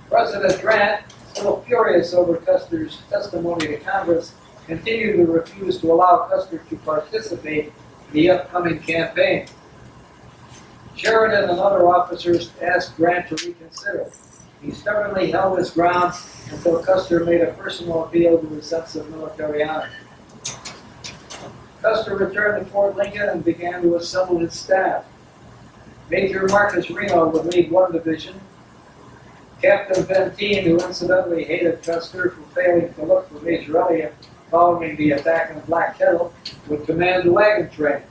President Grant, still furious over Custer's testimony to Congress, continued to refuse to allow Custer to participate in the upcoming campaign. Sheridan and other officers asked Grant to reconsider. He stubbornly held his ground until Custer made a personal appeal to his sense of military honor. Custer returned to Fort Lincoln and began to assemble his staff. Major Marcus Reno would lead one division. Captain Benteen, who incidentally hated Custer for failing to look for Major Elliott following the attack on Black Kettle, would command the wagon train.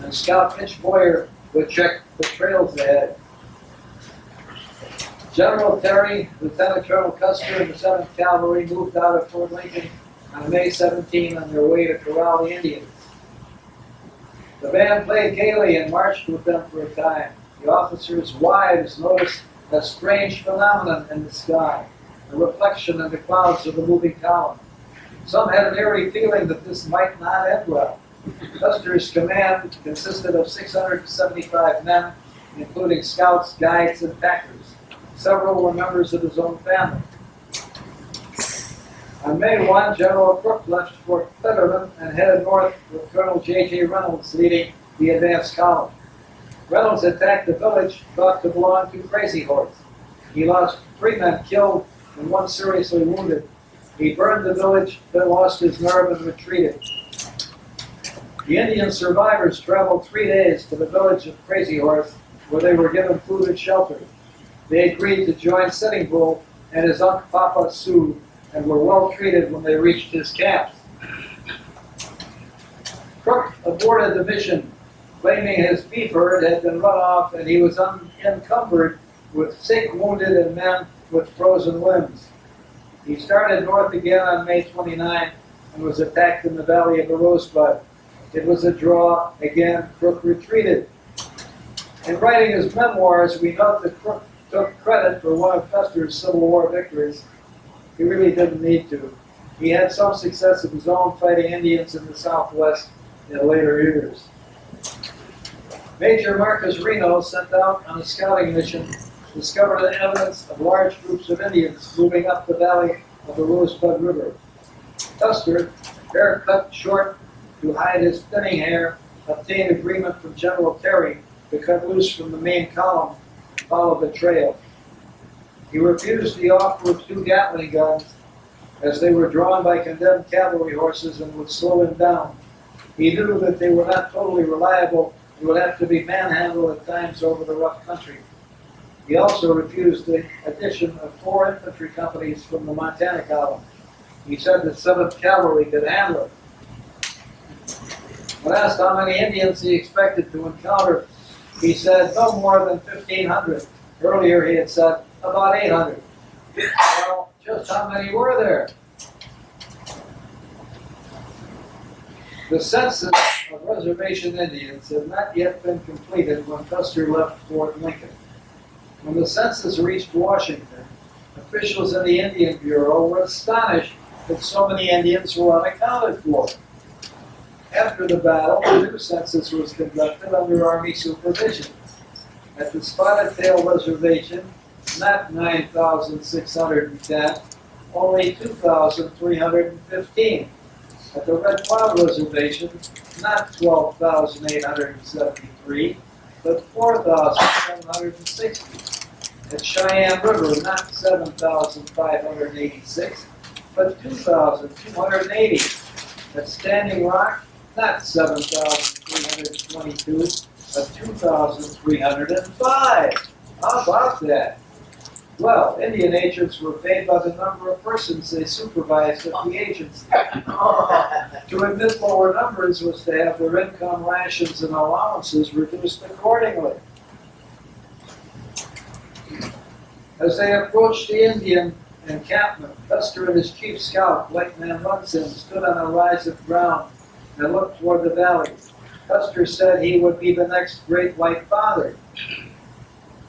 And Scout Mitch Boyer would check the trails ahead. General Terry, Lieutenant Colonel Custer, and the 7th Cavalry moved out of Fort Lincoln on May 17 on their way to corral the Indians. The band played gaily and marched with them for a time. The officers' wives noticed a strange phenomenon in the sky, a reflection in the clouds of the moving column. Some had an eerie feeling that this might not end well. Custer's command consisted of 675 men, including scouts, guides, and packers. Several were members of his own family. On May 1, General Crook left Fort Fetterman and headed north with Colonel J.J. Reynolds leading the advance column. Reynolds attacked the village thought to belong to Crazy Horse. He lost 3 men killed and 1 seriously wounded. He burned the village, then lost his nerve and retreated. The Indian survivors traveled 3 days to the village of Crazy Horse, where they were given food and shelter. They agreed to join Sitting Bull and his Uncle Papa Sioux, and were well treated when they reached his camp. Crook aborted the mission, claiming his beef herd had been run off and he was unencumbered with sick, wounded, and men with frozen limbs. He started north again on May 29 and was attacked in the valley of the Rosebud. It was a draw. Again, Crook retreated. In writing his memoirs, we note that Crook took credit for one of Custer's Civil War victories. He really didn't need to. He had some success of his own fighting Indians in the Southwest in later years. Major Marcus Reno, sent out on a scouting mission, discovered evidence of large groups of Indians moving up the valley of the Rosebud River. Custer, hair cut short to hide his thinning hair, obtained agreement from General Terry to cut loose from the main column and follow the trail. He refused the offer of 2 Gatling guns, as they were drawn by condemned cavalry horses and would slow him down. He knew that they were not totally reliable and would have to be manhandled at times over the rough country. He also refused the addition of 4 infantry companies from the Montana column. He said that 7th Cavalry could handle it. When asked how many Indians he expected to encounter, he said no more than 1,500. Earlier he had said about 800. Well, just how many were there? The census of Reservation Indians had not yet been completed when Custer left Fort Lincoln. When the census reached Washington, officials in the Indian Bureau were astonished that so many Indians were unaccounted for. After the battle, a new census was conducted under Army supervision. At the Spotted Tail Reservation, not 9,610, only 2,315. At the Red Cloud Reservation, not 12,873, but 4,760. At Cheyenne River, not 7,586, but 2,280. At Standing Rock, not 7,322, but 2,305. How about that? Well, Indian agents were paid by the number of persons they supervised at the agency. To admit lower numbers was to have their income, rations, and allowances reduced accordingly. As they approached the Indian encampment, Custer and his chief scout, White Man Munson, stood on a rise of ground and looked toward the valley. Custer said he would be the next great white father.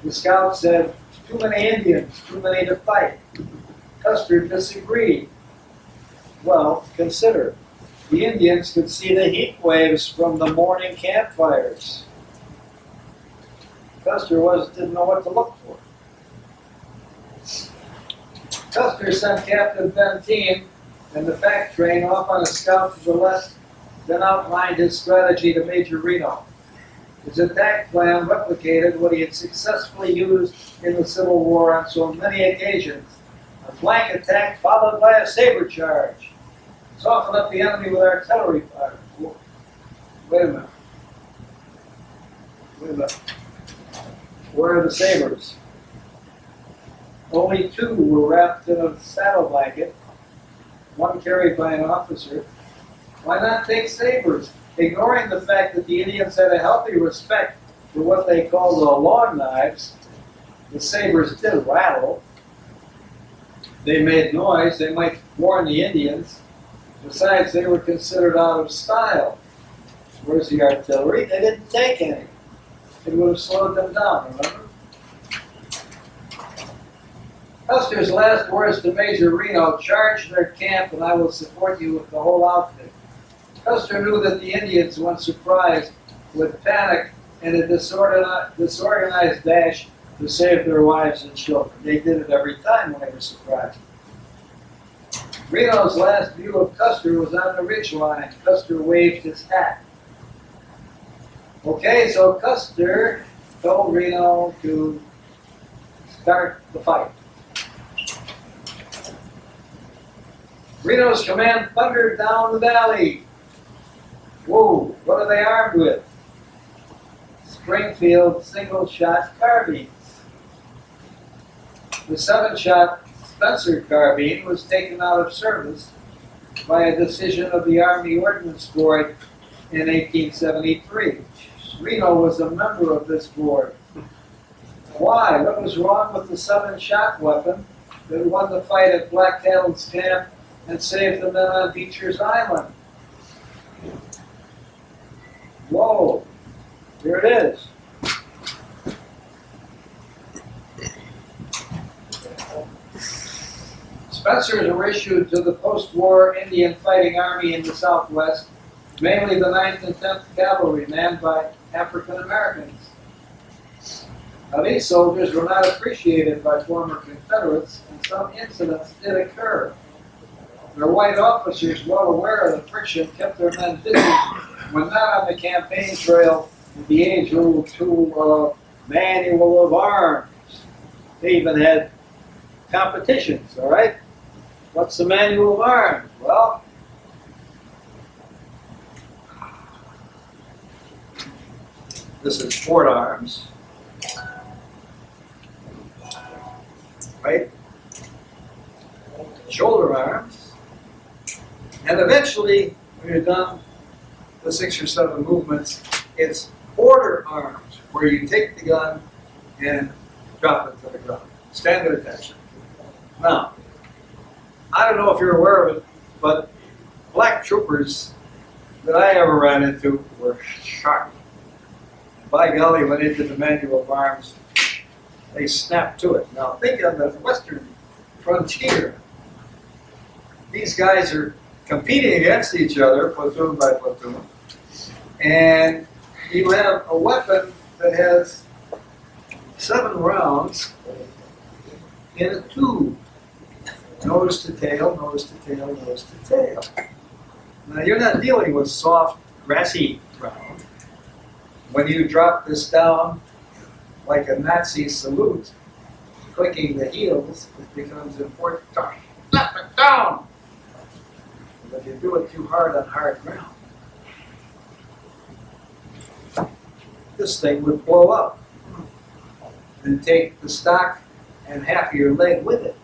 The scout said, "Too many Indians, too many to fight." Custer disagreed. Well, consider. The Indians could see the heat waves from the morning campfires. Custer didn't know what to look for. Custer sent Captain Benteen and the pack train off on a scout to the left, then outlined his strategy to Major Reno. His attack plan replicated what he had successfully used in the Civil War on so many occasions: a flank attack followed by a saber charge. Soften up the enemy with artillery fire. Wait a minute. Wait a minute. Where are the sabers? Only 2 were wrapped in a saddle blanket, 1 carried by an officer. Why not take sabers? Ignoring the fact that the Indians had a healthy respect for what they called the long knives, the sabers did rattle. They made noise. They might warn the Indians. Besides, they were considered out of style. Where's the artillery? They didn't take any. It would have slowed them down, remember? Custer's last words to Major Reno: charge their camp and I will support you with the whole outfit. Custer knew that the Indians, when surprised, would panic in a disorganized dash to save their wives and children. They did it every time when they were surprised. Reno's last view of Custer was on the ridge line. Custer waved his hat. Okay, so Custer told Reno to start the fight. Reno's command thundered down the valley. Whoa, what are they armed with? Springfield single-shot carbines. The 7-shot Spencer carbine was taken out of service by a decision of the Army Ordnance Board in 1873. Reno was a member of this board. Why? What was wrong with the 7-shot weapon that won the fight at Black Cattle's camp and saved the men on Beecher's Island? Whoa, here it is. Spencers were issued to the post-war Indian Fighting Army in the Southwest, mainly the 9th and 10th Cavalry, manned by African Americans. Now, these soldiers were not appreciated by former Confederates, and some incidents did occur. Their white officers, well aware of the friction, kept their men busy when not on the campaign trail with the age-old tool of manual of arms. They even had competitions, all right? What's the manual of arms? Well, this is short arms, right? Shoulder arms, and eventually, when you're done the 6 or 7 movements, it's order arms, where you take the gun and drop it to the ground. Standard attention. Now, I don't know if you're aware of it, but black troopers that I ever ran into were sharp. By golly, when they did the manual of arms, they snapped to it. Now, think of the western frontier. These guys are competing against each other, platoon by platoon, and you have a weapon that has 7 rounds in a tube. Nose to tail, nose to tail, nose to tail. Now, you're not dealing with soft, grassy ground. When you drop this down like a Nazi salute, clicking the heels, it becomes important to slap it down. But if you do it too hard on hard ground, this thing would blow up and take the stock and half of your leg with it.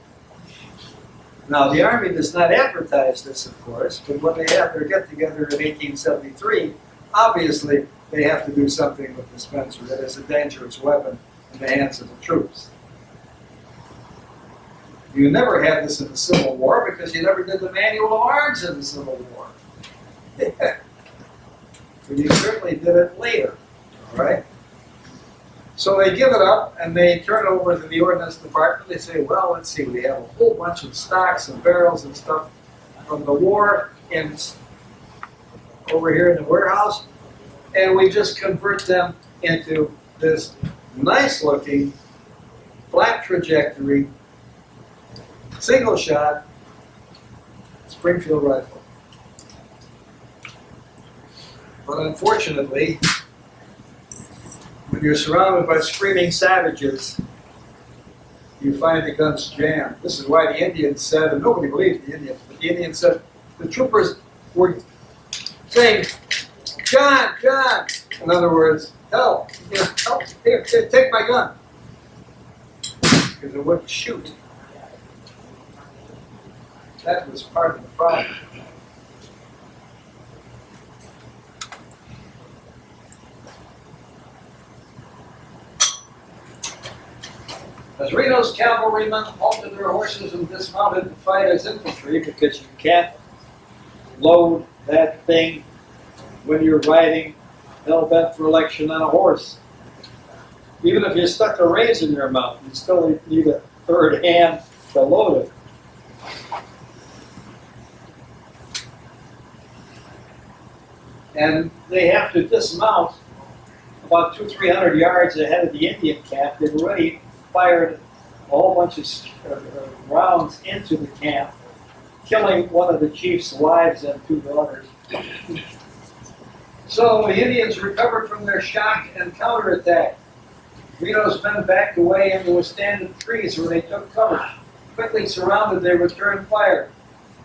Now, the Army does not advertise this, of course, but when they have their get-together in 1873, obviously they have to do something with the Spencer. That is a dangerous weapon in the hands of the troops. You never had this in the Civil War because you never did the manual of arms in the Civil War. But you certainly did it later, all right? So they give it up and they turn it over to the Ordnance Department. They say, well, let's see, we have a whole bunch of stocks and barrels and stuff from the war in over here in the warehouse, and we just convert them into this nice looking, flat trajectory, single shot Springfield rifle. But unfortunately, when you're surrounded by screaming savages, you find the guns jammed. This is why the Indians said, and nobody believed the Indians, but the Indians said, the troopers were saying, John, John. In other words, help, help, here, take my gun. Because it wouldn't shoot. That was part of the problem. As Reno's cavalrymen halted their horses and dismounted to fight as infantry, because you can't load that thing when you're riding hell-bent for election on a horse. Even if you stuck a reins in your mouth, you still need a third hand to load it. And they have to dismount about 200-300 yards ahead of the Indian camp. They've already fired a whole bunch of rounds into the camp, killing one of the chief's wives and 2 daughters. So the Indians recovered from their shock and counterattacked. Reno's men backed away into a stand of trees where they took cover. Quickly surrounded, they returned fire.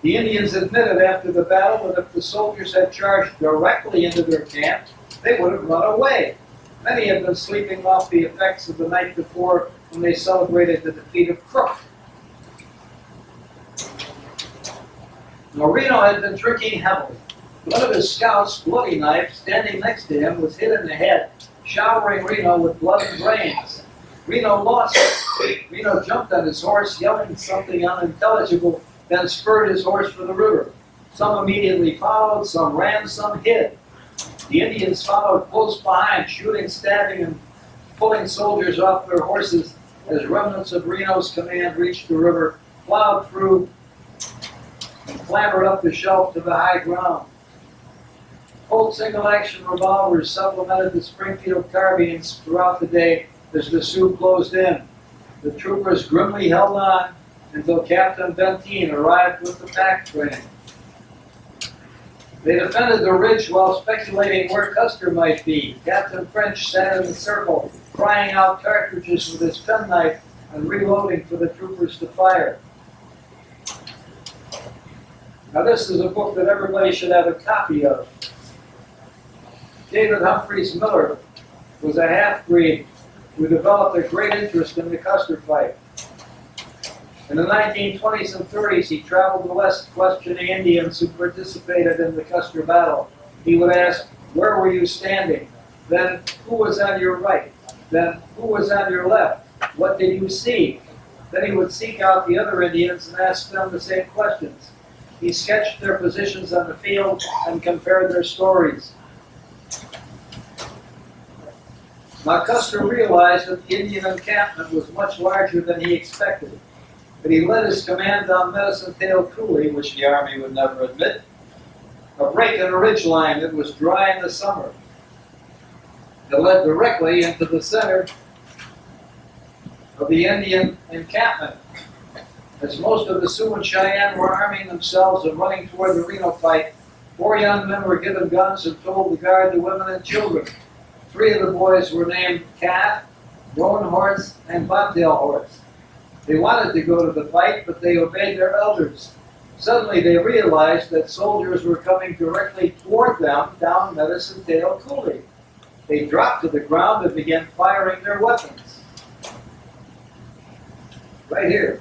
The Indians admitted after the battle that if the soldiers had charged directly into their camp, they would have run away. Many had been sleeping off the effects of the night before when they celebrated the defeat of Crook. Now, Reno had been drinking heavily. One of his scouts, bloody knife, standing next to him, was hit in the head, showering Reno with blood and brains. Reno lost it. Reno jumped on his horse, yelling something unintelligible, then spurred his horse for the river. Some immediately followed, some ran, some hid. The Indians followed close behind, shooting, stabbing, and pulling soldiers off their horses as remnants of Reno's command reached the river, plowed through, and clambered up the shelf to the high ground. Colt single-action revolvers supplemented the Springfield carbines throughout the day as the Sioux closed in. The troopers grimly held on until Captain Benteen arrived with the pack train. They defended the ridge while speculating where Custer might be. Captain French sat in the circle, prying out cartridges with his penknife and reloading for the troopers to fire. Now this is a book that everybody should have a copy of. David Humphreys Miller was a half-breed who developed a great interest in the Custer fight. In the 1920s and 30s, he traveled the West questioning Indians who participated in the Custer battle. He would ask, where were you standing? Then, who was on your right? Then, who was on your left? What did you see? Then he would seek out the other Indians and ask them the same questions. He sketched their positions on the field and compared their stories. Now, Custer realized that the Indian encampment was much larger than he expected. But he led his command down Medicine Tail Coulee, which the Army would never admit, a break in a ridgeline that was dry in the summer. It led directly into the center of the Indian encampment. As most of the Sioux and Cheyenne were arming themselves and running toward the Reno fight, 4 young men were given guns and told to guard the women and children. 3 of the boys were named Calf, Roan Horse, and Bobtail Horse. They wanted to go to the fight, but they obeyed their elders. Suddenly they realized that soldiers were coming directly toward them down Medicine Tail Coulee. They dropped to the ground and began firing their weapons. Right here.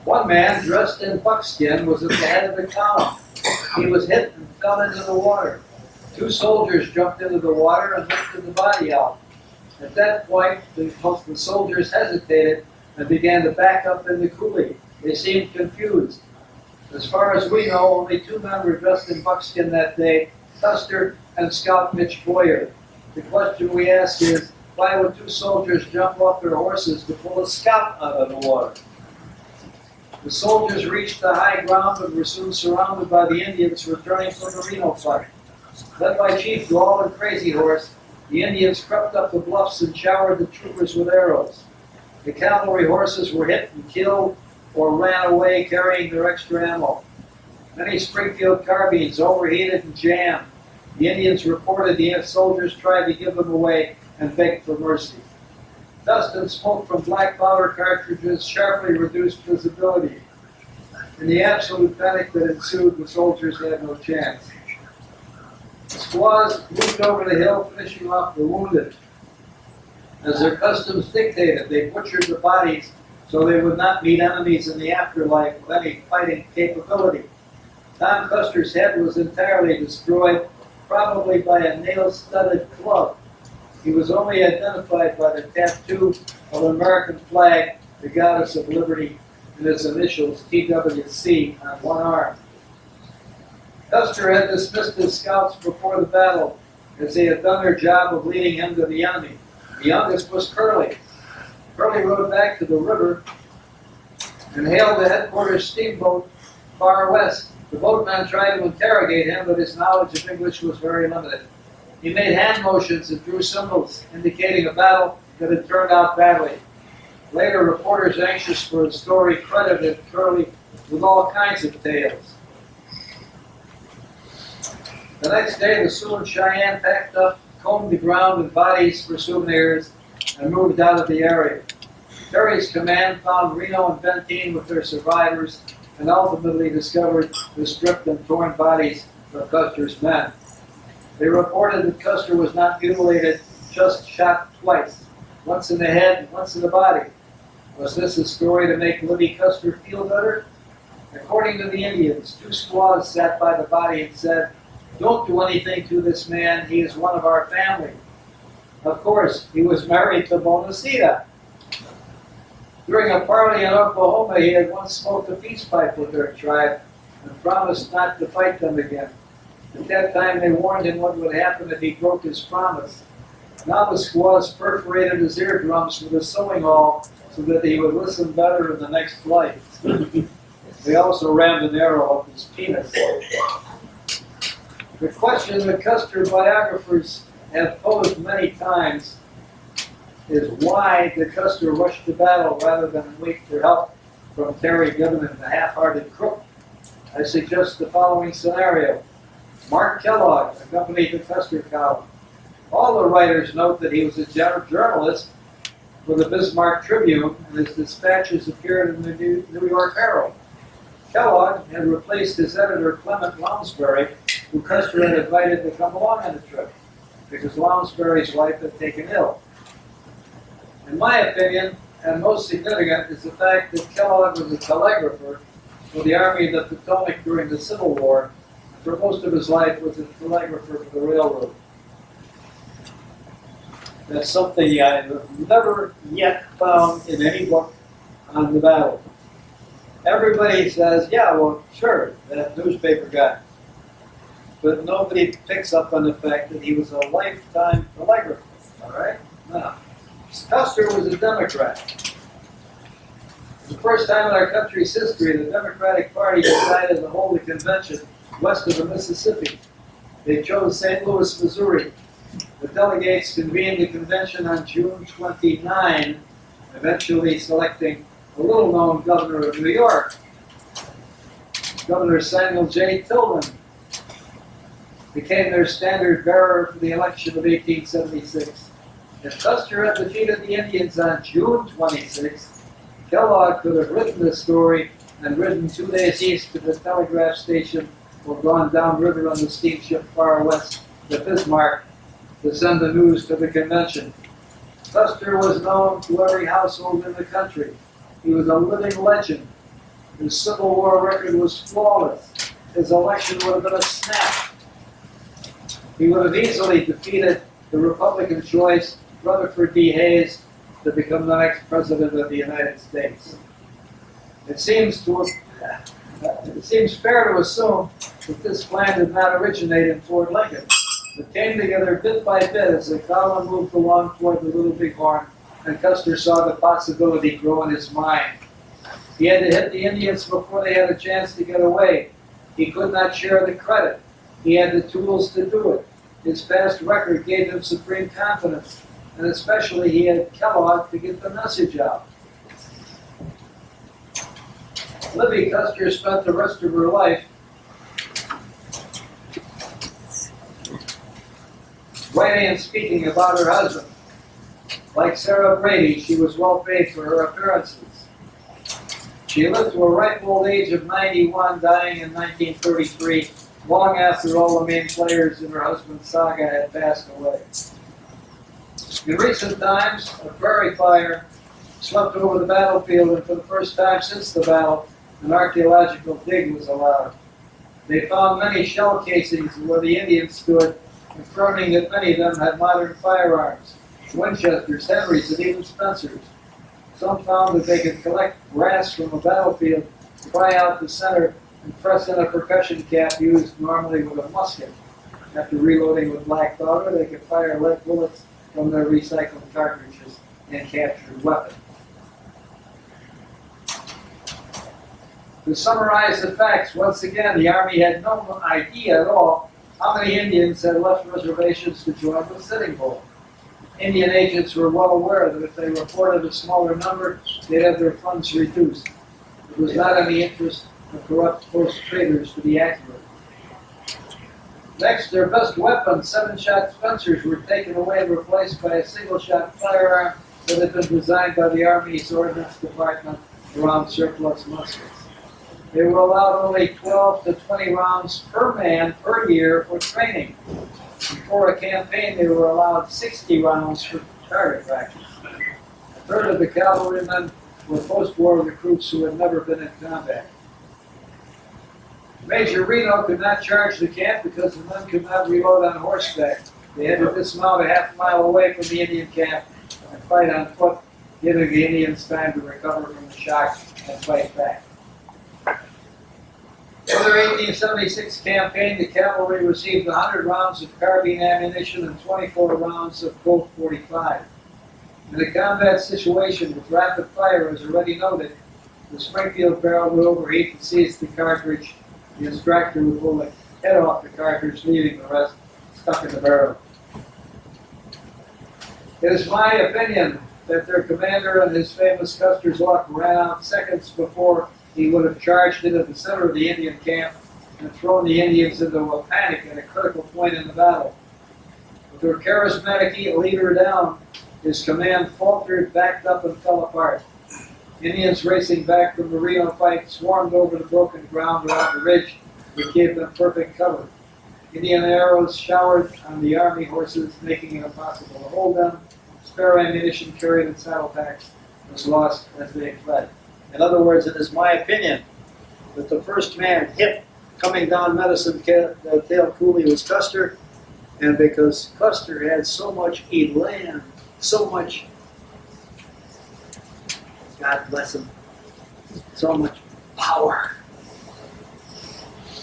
One man, dressed in buckskin, was at the head of the column. He was hit and fell into the water. 2 soldiers jumped into the water and lifted the body out. At that point, the soldiers hesitated and began to back up in the coulee. They seemed confused. As far as we know, only 2 men were dressed in buckskin that day, Custer and Scout Mitch Boyer. The question we ask is, why would 2 soldiers jump off their horses to pull a scout out of the water? The soldiers reached the high ground and were soon surrounded by the Indians returning from the Reno fight. Led by Chief Gall and Crazy Horse, the Indians crept up the bluffs and showered the troopers with arrows. The cavalry horses were hit and killed or ran away carrying their extra ammo. Many Springfield carbines overheated and jammed. The Indians reported the soldiers tried to give them away and begged for mercy. Dust and smoke from black powder cartridges sharply reduced visibility. In the absolute panic that ensued, the soldiers had no chance. The squaws moved over the hill, finishing off the wounded. As their customs dictated, they butchered the bodies so they would not meet enemies in the afterlife with any fighting capability. Tom Custer's head was entirely destroyed, probably by a nail-studded club. He was only identified by the tattoo of an American flag, the Goddess of Liberty, and his initials TWC on one arm. Custer had dismissed his scouts before the battle, as they had done their job of leading him to the enemy. The youngest was Curly. Curly rode back to the river and hailed the headquarters steamboat far west. The boatman tried to interrogate him, but his knowledge of English was very limited. He made hand motions and drew symbols indicating a battle that had turned out badly. Later, reporters anxious for his story credited Curly with all kinds of tales. The next day, the Sioux and Cheyenne packed up, combed the ground with bodies for souvenirs, and moved out of the area. Terry's command found Reno and Benteen with their survivors and ultimately discovered the stripped and torn bodies of Custer's men. They reported that Custer was not mutilated, just shot twice, once in the head and once in the body. Was this a story to make Libby Custer feel better? According to the Indians, two squaws sat by the body and said, "Don't do anything to this man, he is one of our family." Of course, he was married to Washita. During a party in Oklahoma, he had once smoked a peace pipe with their tribe and promised not to fight them again. At that time, they warned him what would happen if he broke his promise. Now the squaws perforated his eardrums with a sewing awl so that he would listen better in the next flight. They also rammed an arrow up his penis. The question that Custer biographers have posed many times is why did Custer rush to battle rather than wait for help from Terry Gibbon and the half-hearted Crook? I suggest the following scenario. Mark Kellogg accompanied the Custer column. All the writers note that he was a journalist for the Bismarck Tribune, and his dispatches appeared in the New York Herald. Kellogg had replaced his editor Clement Lounsbury, who Custer had invited to come along on the trip, because Lounsbury's wife had taken ill. In my opinion, and most significant, is the fact that Kellogg was a telegrapher for the Army of the Potomac during the Civil War, and for most of his life was a telegrapher for the railroad. That's something I've never yet found in any book on the battle. Everybody says, yeah, well, sure, that newspaper guy. But nobody picks up on the fact that he was a lifetime telegrapher, all right? No. Custer was a Democrat. For the first time in our country's history, the Democratic Party decided to hold a convention west of the Mississippi. They chose St. Louis, Missouri. The delegates convened the convention on June 29, eventually selecting a little-known governor of New York, Governor Samuel J. Tillman, became their standard bearer for the election of 1876. If Custer had defeated the Indians on June 26, Kellogg could have written the story and ridden 2 days east to the telegraph station or gone downriver on the steamship far west to Bismarck to send the news to the convention. Custer was known to every household in the country. He was a living legend. His Civil War record was flawless. His election would have been a snap. He would have easily defeated the Republican choice, Rutherford B. Hayes, to become the next president of the United States. It seems fair to assume that this plan did not originate in Fort Lincoln. It came together bit by bit as the column moved along toward the Little Bighorn, and Custer saw the possibility grow in his mind. He had to hit the Indians before they had a chance to get away. He could not share the credit. He had the tools to do it. His past record gave him supreme confidence, and especially he had Kellogg to get the message out. Libby Custer spent the rest of her life writing and speaking about her husband. Like Sarah Brady, she was well paid for her appearances. She lived to a ripe old age of 91, dying in 1933, long after all the main players in her husband's saga had passed away. In recent times, a prairie fire swept over the battlefield, and for the first time since the battle, an archaeological dig was allowed. They found many shell casings where the Indians stood, confirming that many of them had modern firearms, Winchesters, Henrys, and even Spencers. Some found that they could collect brass from a battlefield, pry out the center, and press in a percussion cap used normally with a musket. After reloading with black powder, they could fire lead bullets from their recycled cartridges and capture the weapon. To summarize the facts, once again, the Army had no idea at all how many Indians had left reservations to join the Sitting Bull. Indian agents were well aware that if they reported a smaller number, they'd have their funds reduced. It was not in the interest of corrupt post traders to be accurate. Next, their best weapon, 7-shot Spencers, were taken away and replaced by a single-shot firearm that had been designed by the Army's Ordnance Department around surplus muskets. They were allowed only 12 to 20 rounds per man per year for training. Before a campaign, they were allowed 60 rounds for target practice. A third of the cavalrymen were post-war recruits who had never been in combat. Major Reno could not charge the camp because the men could not reload on horseback. They had to dismount a half mile away from the Indian camp and fight on foot, giving the Indians time to recover from the shock and fight back. For their 1876 campaign, the cavalry received 100 rounds of carbine ammunition and 24 rounds of Colt 45. In a combat situation with rapid fire, as already noted, the Springfield barrel would overheat and seize the cartridge. The instructor would pull the head off the cartridge, leaving the rest stuck in the barrel. It is my opinion that their commander and his famous Custer's luck ran out seconds before he would have charged into the center of the Indian camp and thrown the Indians into a panic at a critical point in the battle. With their charismatic leader down, his command faltered, backed up, and fell apart. Indians racing back from the Reno fight swarmed over the broken ground around the ridge, which gave them perfect cover. Indian arrows showered on the Army horses, making it impossible to hold them. Spare ammunition carried in saddle packs was lost as they fled. In other words, it is my opinion that the first man hit coming down Medicine Tail Coulee was Custer, and because Custer had so much elan, so much, God bless him, so much power,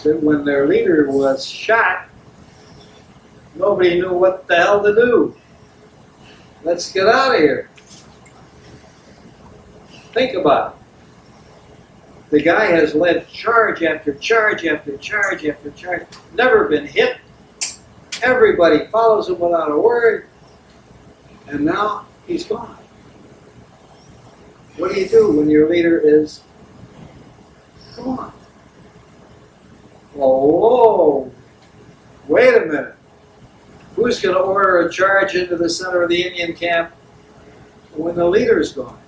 that when their leader was shot, nobody knew what the hell to do. Let's get out of here. Think about it. The guy has led charge after charge after charge after charge, never been hit. Everybody follows him without a word, and now he's gone. What do you do when your leader is gone? Oh, wait a minute. Who's going to order a charge into the center of the Indian camp when the leader's gone?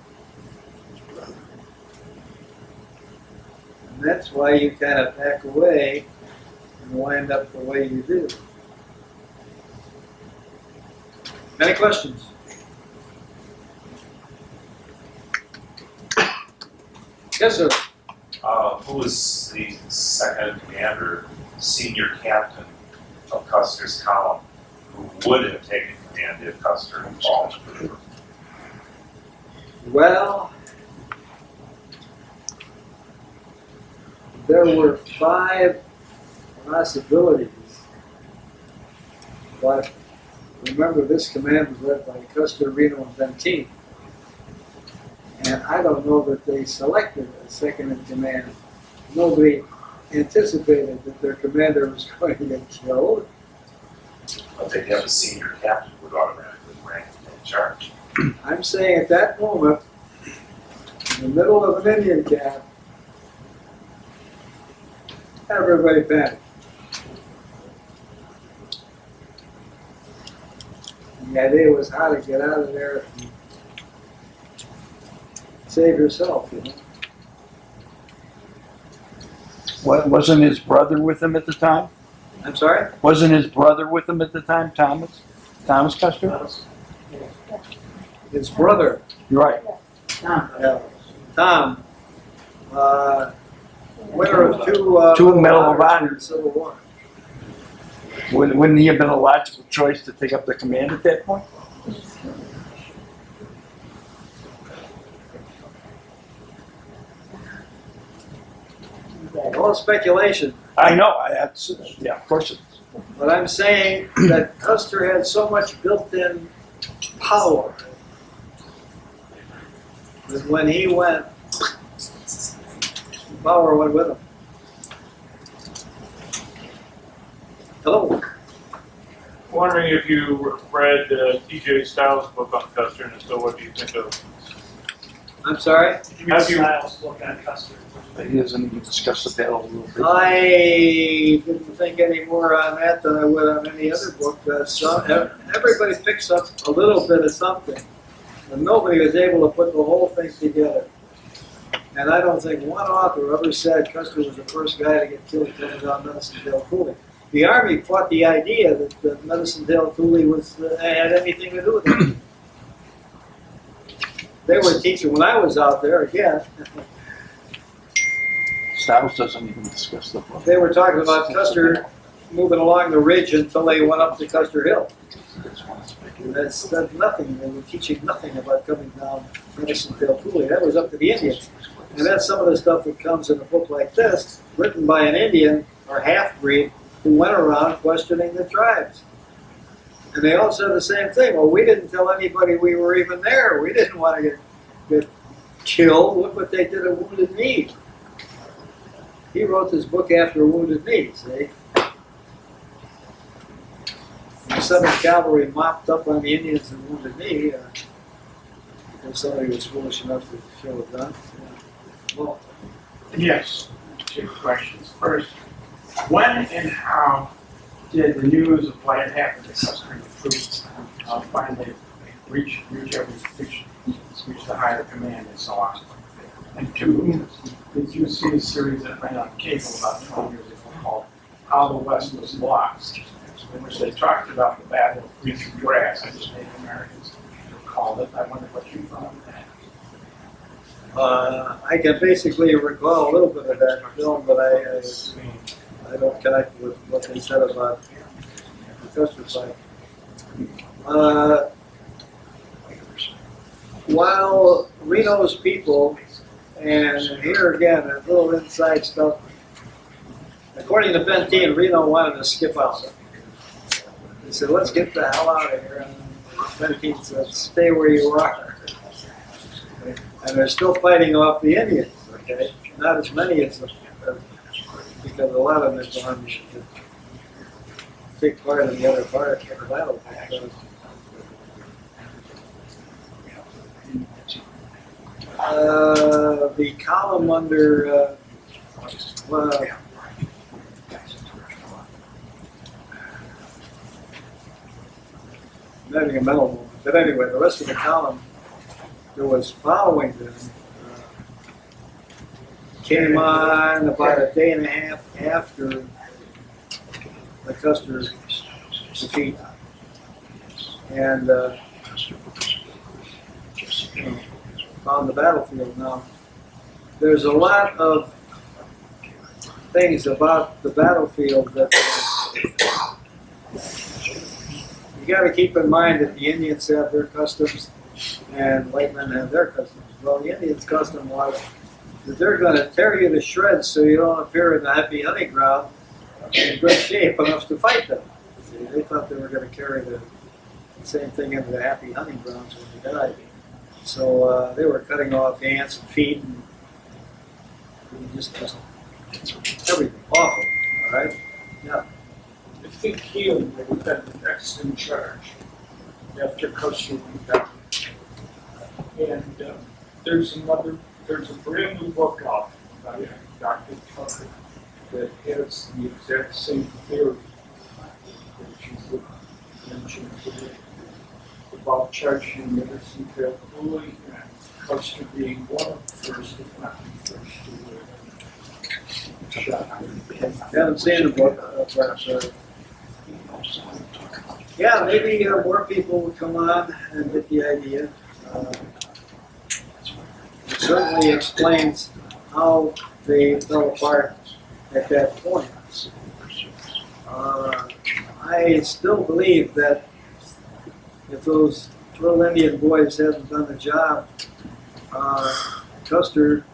And that's why you kind of back away and wind up the way you do. Any questions? Yes, sir. Who was the second commander, senior captain of Custer's column, who would have taken command if Custer had fallen to the river? Well, there were 5 possibilities, but remember this command was led by Custer, Reno, and Benteen. And I don't know that they selected a second in command. Nobody anticipated that their commander was going to get killed. But they have a senior captain who would automatically rank in charge. I'm saying at that moment, in the middle of an Indian camp, everybody panicked. And the idea was how to get out of there and save yourself, you know. Wasn't his brother with him at the time? I'm sorry? Wasn't his brother with him at the time, Thomas? Thomas Custer? His brother, You're right. Tom, winner of two Two Medal of Honor. in the Civil War. Wouldn't he have been a logical choice to take up the command at that point? All speculation, I know. Yeah, of course it is. but I'm saying that Custer had so much built-in power that when he went, the power went with him. Hello? Wondering if you read T.J. Styles' book on Custer, and if so, what do you think of? I'm sorry? Have you? Styles book on Custer. He doesn't even discuss the battle a little bit. I didn't think any more on that than I would on any other book. Everybody picks up a little bit of something, and nobody was able to put the whole thing together. And I don't think one author ever said Custer was the first guy to get killed coming down Medicine Tail Coulee. The Army fought the idea that Medicine Tail Coulee had anything to do with it. They were teaching when I was out there again. Styles doesn't even discuss the book. They were talking about Custer moving along the ridge until they went up to Custer Hill. And that's nothing. They were teaching nothing about coming down Medicine Tail Coulee. That was up to the Indians. And that's some of the stuff that comes in a book like this, written by an Indian or half-breed who went around questioning the tribes. And they all said the same thing. Well, we didn't tell anybody we were even there. We didn't want to get killed. Look what they did at Wounded Knee. He wrote this book after Wounded Knee, see? The Seventh Cavalry mopped up on the Indians in Wounded Knee. If somebody was foolish enough to show a gun. Well, Yes, two questions. First, when and how did the news of what had happened to Custer and the troops finally reach the higher command and so on? And two, did you see a series that ran on cable about 20 years ago called How the West Was Lost, in which they talked about the Battle of Greasy Grass, as Native Americans called it? I wonder what you thought of that. I can basically recall a little bit of that film, but I don't connect with what they said about the Custer fight. While Reno's people, and here again, a little inside stuff, according to Benteen, Reno wanted to skip out. He said, let's get the hell out of here. And Benteen said, stay where you are. And they're still fighting off the Indians, okay? Not as many as because a lot of them have gone to take part in the other part of the battle. The column under, I'm having a mental moment, but anyway, the rest of the column that was following them came on about a day and a half after the Custer defeat. And found the battlefield. Now, there's a lot of things about the battlefield that you got to keep in mind that the Indians have their customs and white men have their customs. Well, the Indians' custom was that they're going to tear you to shreds so you don't appear in the happy hunting ground in good shape enough to fight them. See, they thought they were going to carry the same thing into the happy hunting grounds when they died. So they were cutting off hands and feet and just everything awful. All right. I think Healy may have been next in charge after Custer went down. And there's a brand new book out by Dr. Tucker that has the exact same theory that you mentioned today about charging medicine carefully and Custer being one of the first, if not the first, to shot. Haven't seen the book, but yeah, maybe more people will come on and get the idea. It certainly explains how they fell apart at that point. I still believe that if those little Indian boys hadn't done the job, Custer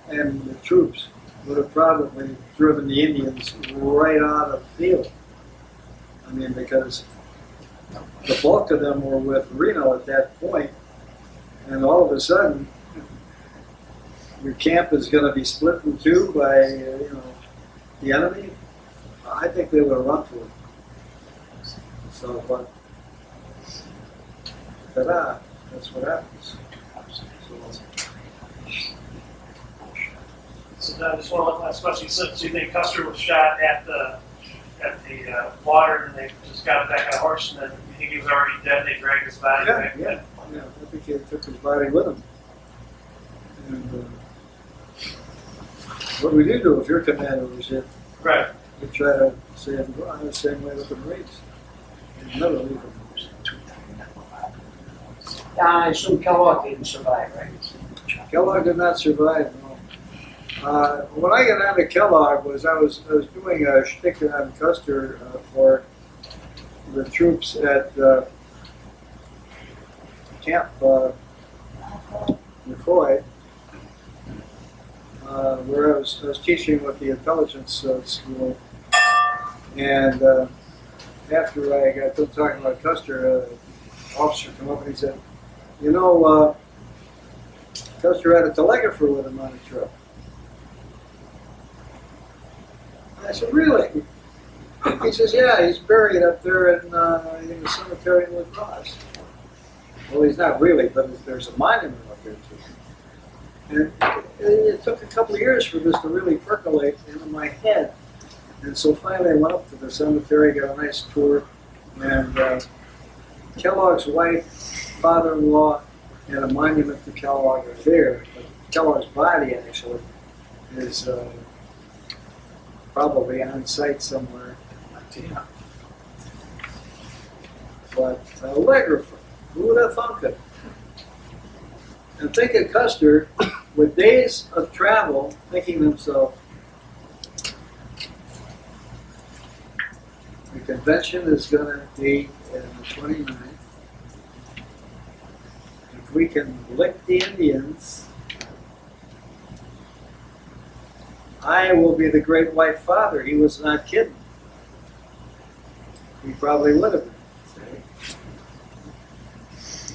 and the troops would have probably driven the Indians right out of the field. I mean, because the bulk of them were with Reno at that point, and all of a sudden, your camp is going to be split in two by the enemy. I think they would have run for it. So, but ta-da, that's what happens. So I just want to look at that question. So you think Custer was shot at the water, and they just got back on a horse, and then you think he was already dead? They dragged his body back. Yeah. I think he took his body with him. And what do we do if your commander was hit? Right. We try to say him the same way with the Marines. You never leave them. I assume Kellogg didn't survive, right? Kellogg did not survive, no. When I got on to Kellogg, I was doing a shtick on Custer for the troops at Camp McCoy, where I was teaching with the intelligence school. And after I got done talking about Custer, an officer came up and he said, Custer had a telegrapher with him on the truck. I said, really? He says, yeah, he's buried up there in the cemetery in La Crosse. Well, he's not really, but there's a monument up there to him. And it took a couple of years for this to really percolate into my head. And so finally I went up to the cemetery, got a nice tour, and Kellogg's wife, father-in-law, and a monument to Kellogg are there. But Kellogg's body actually is probably on site somewhere. But telegrapher, who would have thunk it? And think of Custer with days of travel, thinking to himself, the convention is going to be on the 29th. If we can lick the Indians, I will be the great white father. He was not kidding. He probably would have been.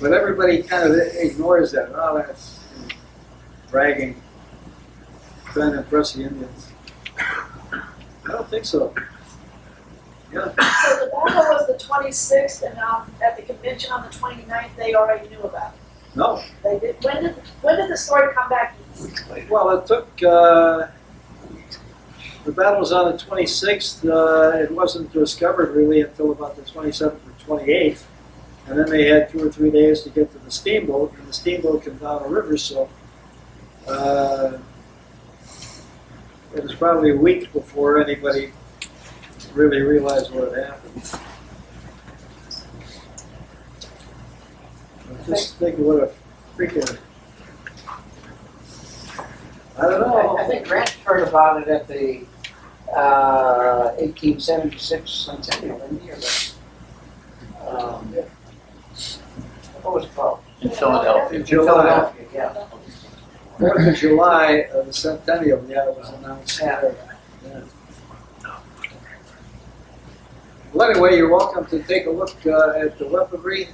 But everybody kind of ignores that. Oh, that's bragging, trying to impress the Indians. I don't think so. Yeah. So the battle was the 26th, and at the convention on the 29th, they already knew about it. No. They did. When did the story come back? Well, it took, the battle was on the 26th. It wasn't discovered really until about the 27th or 28th. And then they had 2 or 3 days to get to the steamboat, and the steamboat came down the river, so it was probably a week before anybody really realized what had happened. Just think what a freaking, I don't know. I think Grant heard about it at the 1876 centennial, didn't he? What was it called? In Philadelphia. In July. Philadelphia, yeah. 4th of July of the centennial, yeah, it was announced. Yeah. Yeah. Well, anyway, you're welcome to take a look at the weaponry.